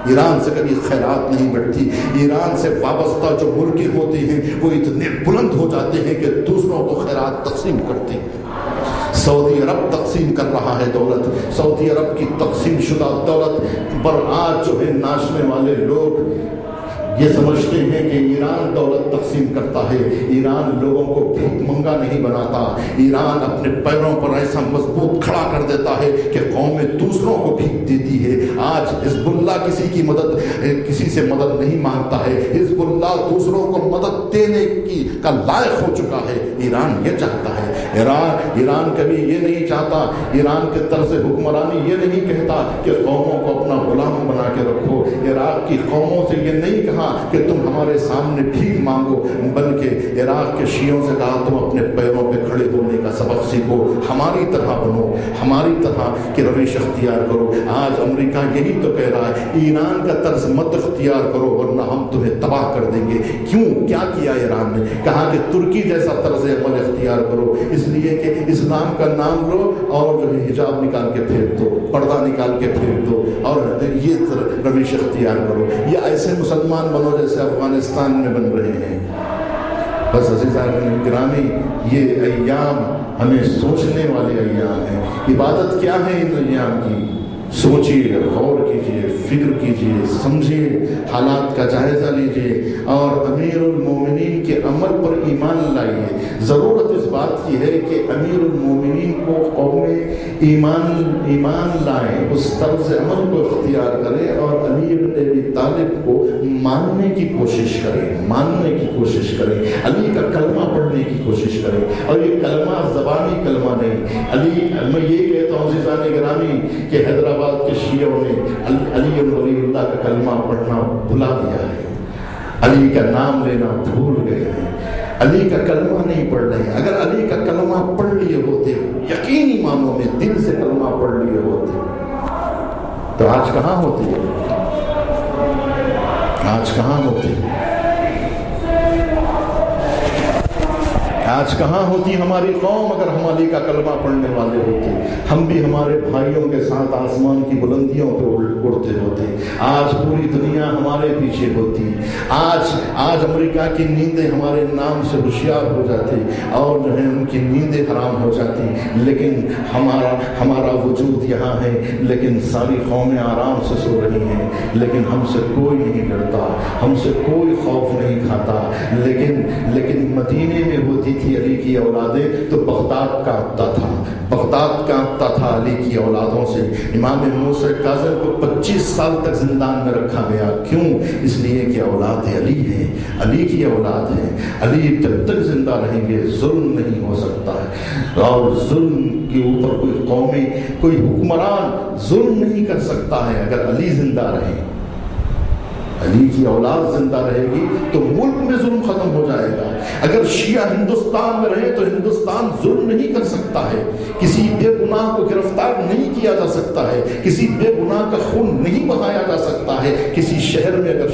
ایران سے کبھی خیرات نہیں بڑھتی۔ ایران سے وابستہ جو ملک ہوتے ہیں وہ اتنے بلند ہو جاتے ہیں کہ دوسروں کو خیرات تقسیم کرتے ہیں۔ سعودی عرب تقسیم کر رہا ہے دولت، سعودی عرب کی تقسیم شدہ دولت پر آج جو ہے ناچنے والے لوگ یہ سمجھتے ہیں کہ ایران دولت تقسیم کرتا ہے۔ ایران لوگوں کو بھیک منگا نہیں بناتا، ایران اپنے پیروں پر ایسا مضبوط کھڑا کر دیتا ہے کہ قومیں دوسروں کو بھیک دیتی ہے۔ آج حزب اللہ کسی سے مدد نہیں مانگتا ہے، حزب اللہ دوسروں کو مدد دینے کا لائق ہو چکا ہے۔ ایران یہ چاہتا ہے، ایران کبھی یہ نہیں چاہتا، ایران کے طرز حکمرانی یہ نہیں کہتا کہ قوموں کو اپنا غلام بنا کے رکھو۔ عراق کی قوموں سے یہ نہیں کہا کہ تم ہمارے سامنے بھیک مانگو، بلکہ عراق کے شیعوں سے کہا تم اپنے پیروں پہ کھڑے ہونے کا سبق سیکھو، ہماری طرح بنو، ہماری طرح کی روش اختیار کرو۔ آج امریکہ یہی تو کہہ رہا ہے، ایران کا طرز مت اختیار کرو ورنہ ہم تمہیں تباہ کر دیں گے۔ کیوں؟ کیا کیا ایران نے؟ کہا کہ ترکی جیسا طرز عمل اختیار کرو، اس لیے کہ اسلام کا نام لو اور جو ہے حجاب نکال کے پھینک دو، پردہ نکال کے پھینک دو اور یہ روش اختیار کرو۔ یہ ایسے مسلمان بنو جیسے افغانستان میں بن رہے ہیں۔ بس عزیزان گرامی، یہ ایام ہمیں سوچنے والے ایام ہیں۔ عبادت کیا ہے ان ایام کی؟ سوچیے، غور کیجیے، فکر کیجیے، سمجھیے، حالات کا جائزہ لیجیے اور امیر المومنین کے عمل پر ایمان لائیے۔ ضرورت اس بات کی ہے کہ امیر المومنین کو قوم ایمان لائیں، اس طرز عمل کو اختیار کریں اور علی بن ابی طالب کو ماننے کی کوشش کریں، علی کا کلمہ پڑھنے کی کوشش کریں۔ اور یہ کلمہ زبانی کلمہ نہیں، میں یہ کہتا ہوں عزیزان گرامی کہ حیدرآباد کے شیعوں نے علی ولی اللہ کا کلمہ پڑھنا بھلا دیا ہے، علی کا نام لینا بھول گئے ہیں، علی کا کلمہ نہیں پڑھ رہے ہیں۔ اگر علی کا کلمہ پڑھ لیے ہوتے، یقینی معنوں میں دل سے کلمہ پڑھ لیے ہوتے تو آج کہاں ہوتے؟ آج کہاں ہوتی ہماری قوم اگر ہم علی کا کلمہ پڑھنے والے ہوتے؟ ہم بھی ہمارے بھائیوں کے ساتھ آسمان کی بلندیوں پہ اڑتے ہوتے۔ آج پوری دنیا ہمارے پیچھے ہوتی، آج امریکہ کی نیندیں ہمارے نام سے ہوشیار ہو جاتی اور جو ہے ان کی نیندیں حرام ہو جاتی، لیکن ہمارا وجود یہاں ہے، لیکن ساری قومیں آرام سے سو رہی ہیں، لیکن ہم سے کوئی نہیں ڈرتا، ہم سے کوئی خوف نہیں کھاتا۔ لیکن مدینے میں ہوتی تھی علی کی اولادیں تو بغداد کانپتا تھا علی کی اولادوں سے۔ امام موسیٰ کاظم کو 25 سال تک زندان میں رکھا گیا، کیوں؟ اس لیے کہ اولاد علی ہے، علی کی اولاد ہے، علی جب تک زندہ رہیں گے ظلم نہیں ہو سکتا ہے، اور ظلم کے اوپر کوئی حکمران ظلم نہیں کر سکتا ہے اگر علی زندہ رہے، علی کی اولاد زندہ رہے گی تو ملک میں ظلم ختم ہو جائے گا۔ اگر شیعہ ہندوستان میں رہے تو ہندوستان ظلم نہیں کر سکتا ہے، کسی بے گناہ کو گرفتار نہیں کیا جا سکتا ہے، کسی بے گناہ کا خون نہیں بہایا جا سکتا ہے۔ کسی شہر میں اگر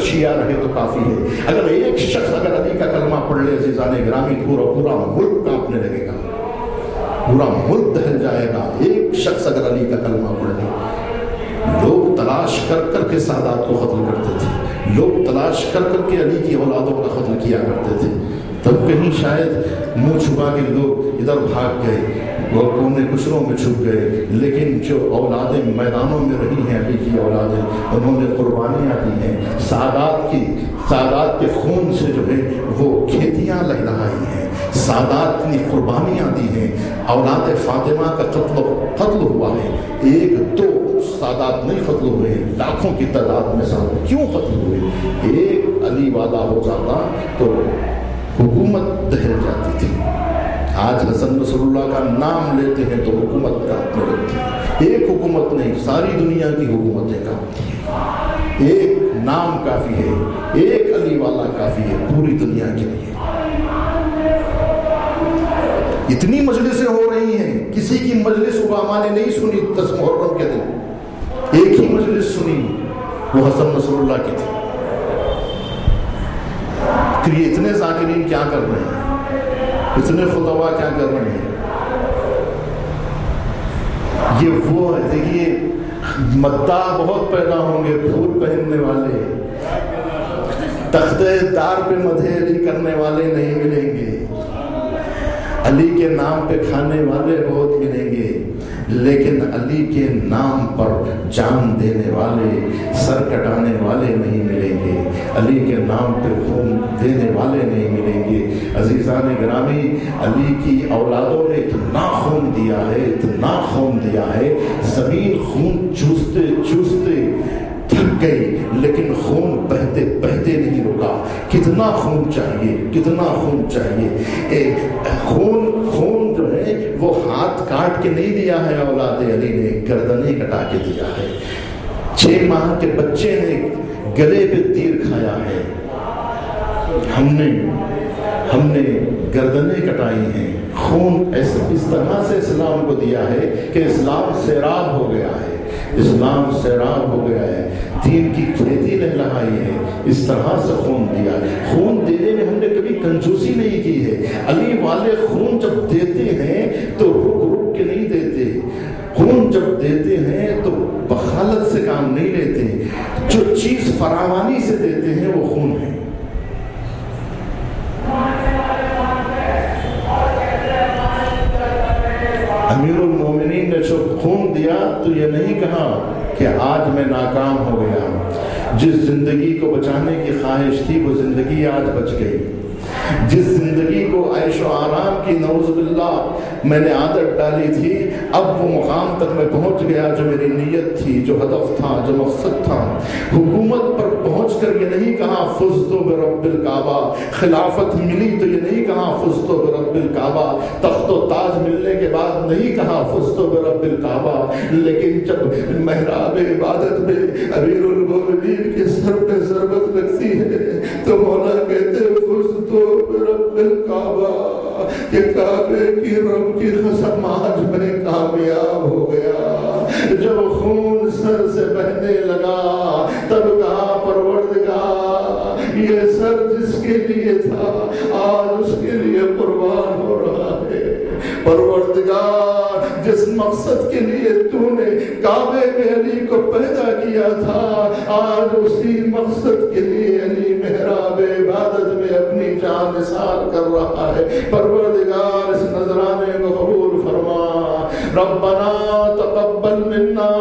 شیعہ رہے تو کافی ہے۔ اگر ایک شخص اگر علی کا کلمہ پڑھ لے عزیزان گرامی، پورا ملک کانپنے لگے گا، پورا ملک دہل جائے گا۔ ایک شخص اگر علی کا کلمہ پڑھ لے، لوگ تلاش کر کے سادات کو قتل کرتے تھے، لوگ تلاش کر کے علی کی اولادوں کا قتل کیا کرتے تھے، تب کہیں شاید منہ چھپا کے لوگ ادھر بھاگ گئے، وہ کونے کچروں میں چھپ گئے، لیکن جو اولادیں میدانوں میں رہی ہیں علی کی اولادیں، انہوں نے قربانیاں دی ہیں، سادات کے خون سے جو ہے وہ کھیتیاں لہلہائی ہیں، سادات نے قربانیاں دی ہیں، اولاد فاطمہ کا قتل ہوا ہے، 1-2 سادات نہیں قتل ہوئے ہیں، لاکھوں کی تعداد میں سادات کیوں قتل ہوئے؟ ایک علی والا ہو جاتا تو حکومت دہل جاتی تھی۔ آج حسن نصر اللہ کا نام لیتے ہیں تو حکومت کاٹنے لگتی ہے۔ ایک حکومت نہیں، ساری دنیا کی حکومتیں کاٹتی ہیں۔ ایک نام کافی ہے، ایک علی والا کافی ہے پوری دنیا کے لیے۔ اتنی مجلسیں ہو رہی ہیں، کسی کی مجلس اوباما نے نہیں سنی 10 محرم کے دن، ایک ہی مجلس سنی، وہ حسن نصر اللہ کی تھی۔ پھر یہ اتنے ذاکرین کیا کر رہے ہیں، اتنے خطبہ کیا کر رہے ہیں؟ یہ وہ ہے، دیکھیے مداح بہت پیدا ہوں گے، پھول پہننے والے، تختے دار پہ مدح علی کرنے والے نہیں ملیں گے، علی کے نام پہ کھانے والے بہت ملیں گے، لیکن علی کے نام پر جان دینے والے، سر کٹانے والے نہیں ملیں گے، علی کے نام پہ خون دینے والے نہیں ملیں گے۔ عزیزان گرامی، علی کی اولادوں نے اتنا خون دیا ہے، اتنا خون دیا ہے، زمین خون چوستے چوستے تھک گئی، لیکن خون بہتے بہتے نہیں رکا۔ کتنا خون چاہیے، کتنا خون چاہیے؟ ایک خون جو ہے وہ ہاتھ کاٹ کے نہیں دیا ہے اولاد علی نے، گردنیں کٹا کے دیا ہے۔ 6 ماہ کے بچے نے گلے پہ تیر کھایا ہے، ہم نے گردنیں کٹائی ہیں۔ خون اس طرح سے اسلام کو دیا ہے کہ اسلام سیراب ہو گیا ہے، اسلام سیراب ہو گیا ہے، دین کی کھیتی لہلہائی ہے، اس طرح سے خون دیا ہے۔ خون دینے میں ہم نے کبھی کنجوسی نہیں کی ہے۔ علی والے خون جب دیتے ہیں تو رک کے نہیں دیتے، خون جب دیتے ہیں تو بخالت سے کام نہیں لیتے، جو چیز فراوانی سے دیتے ہیں وہ خون ہے۔ امیر المومنین نے جب خون دیا تو یہ نہیں کہا کہ آج میں ناکام ہو گیا۔ جس زندگی کو بچانے کی خواہش تھی وہ زندگی آج بچ گئی۔ جس زندگی کو عیش و آرام کی نعوذ باللہ میں نے عادت ڈالی تھی، اب وہ مقام تک میں پہنچ گیا جو میری نیت تھی، جو ہدف تھا، جو مقصد تھا۔ حکومت پر پہنچ کر یہ نہیں کہا فزت برب الکعبہ، خلافت ملی تو یہ نہیں کہا فزت برب الکعبہ، تخت و تاج ملنے کے بعد نہیں کہا فزت برب الکعبہ، لیکن جب محراب عبادت میں امیر المومنین کے سر پہ ضربت لگتی ہے تو مولا کہتے فزت برب الکعبہ، کہ کعبے کی رب کی قسم آج میں کامیاب ہو گیا۔ جب خون سر سے بہنے لگا تب کہا پروردگار یہ سر جس کے لیے تھا آج اس کے لیے قربان ہو رہا ہے۔ پروردگار جس مقصد کے لیے تو نے کعبے میں علی کو پیدا کیا تھا آج اسی مقصد کے لیے علی محراب عبادت میں اپنی جان نثار کر رہا ہے۔ پروردگار اس نذرانے کو قبول فرما۔ ربنا تقبل منا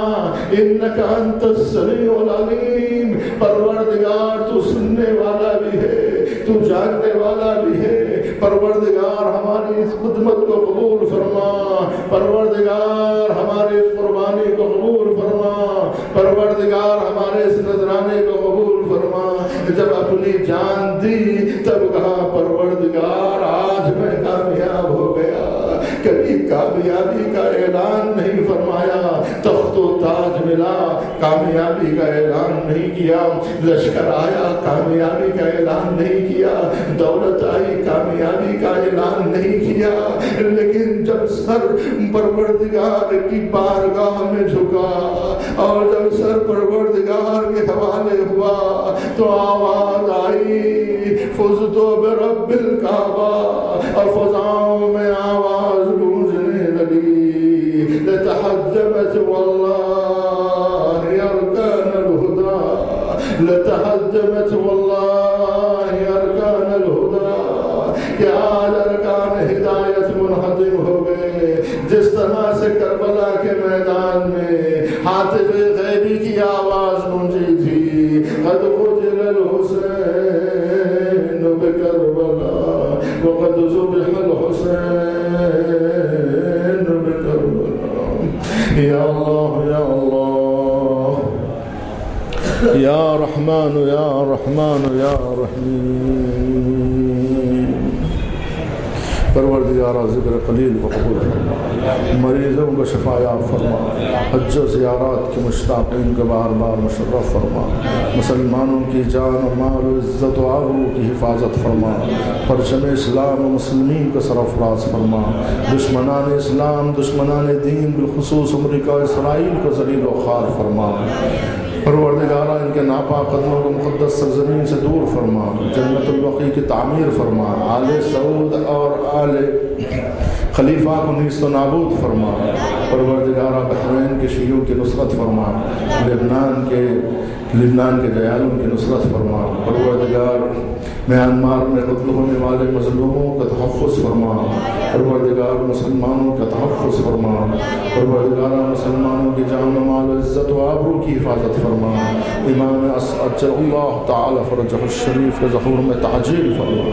انک انت السمیع العلیم۔ پروردگار تو سننے والا بھی ہے، تو جاننے والا بھی ہے۔ پروردگار ہماری اس خدمت کو قبول فرما، پروردگار ہمارے اس قربانی کو قبول فرما، پروردگار ہمارے اس نذرانے کو قبول فرما۔ جب اپنی جان دی تب کہا پروردگار آج میں کامیاب ہو گیا۔ کبھی کامیابی کا اعلان نہیں فرمایا، تخت و تاج ملا کامیابی کا اعلان نہیں کیا، لشکر آیا کامیابی کا اعلان نہیں کیا، دولت آئی کامیابی کا اعلان نہیں کیا، لیکن جب سر پروردگار کی بارگاہ میں جھکا اور جب سر پروردگار کے حوالے ہوا تو آواز آئی فزت برب الکعبہ، اور فضاؤں میں آواز گونجنے لگی لتحجبت واللہ ارکان الہدی، لتحجبت واللہ ارکان الہدی، کہ آج ارکان ہدایت منہدم ہو گئے۔ جس طرح سے کربلا کے میدان میں حاطب غیبی کی آواز گونجی تھی قد قتل الحسین بکربلا وقد ذبح الحسین بکربلا۔ یا اللہ یا اللہ رحمن یا رحمن یا رحیم۔ پروردگارہ ذکر قلیل کو قبول فرما، مریضوں کو شفا یاب فرما، حج و زیارات کے مشتاقین کو بار بار مشرف فرما، مسلمانوں کی جان و مال و عزت و آبرو کی حفاظت فرما، پرچم اسلام و مسلمین کو سرفراز فرما، دشمنان اسلام دشمنان دین بالخصوص امریکہ و اسرائیل کو ذلیل و خوار فرما۔ پروردگارہ ان کے ناپاک قدموں کو مقدس سرزمین سے دور فرما، جنت البقیع کی تعمیر فرما، آل سعود اور آل خلیفہ کو نیست و نابود فرما۔ پروردگارہ بحرین کے شیعوں کی نصرت فرما، لبنان کے دیالوں کی نصرت فرما۔ پروردگار میانمار میں قتل ہونے والے مظلوموں کا تحفظ فرما، پروردگار مسلمانوں کا تحفظ فرما، پروردگار مسلمانوں کی جان و مال و عزت و آبرو کی حفاظت فرما۔ امام اجل اللہ تعالی فرجہ الشریف کے ظہور میں تعجیل فرما۔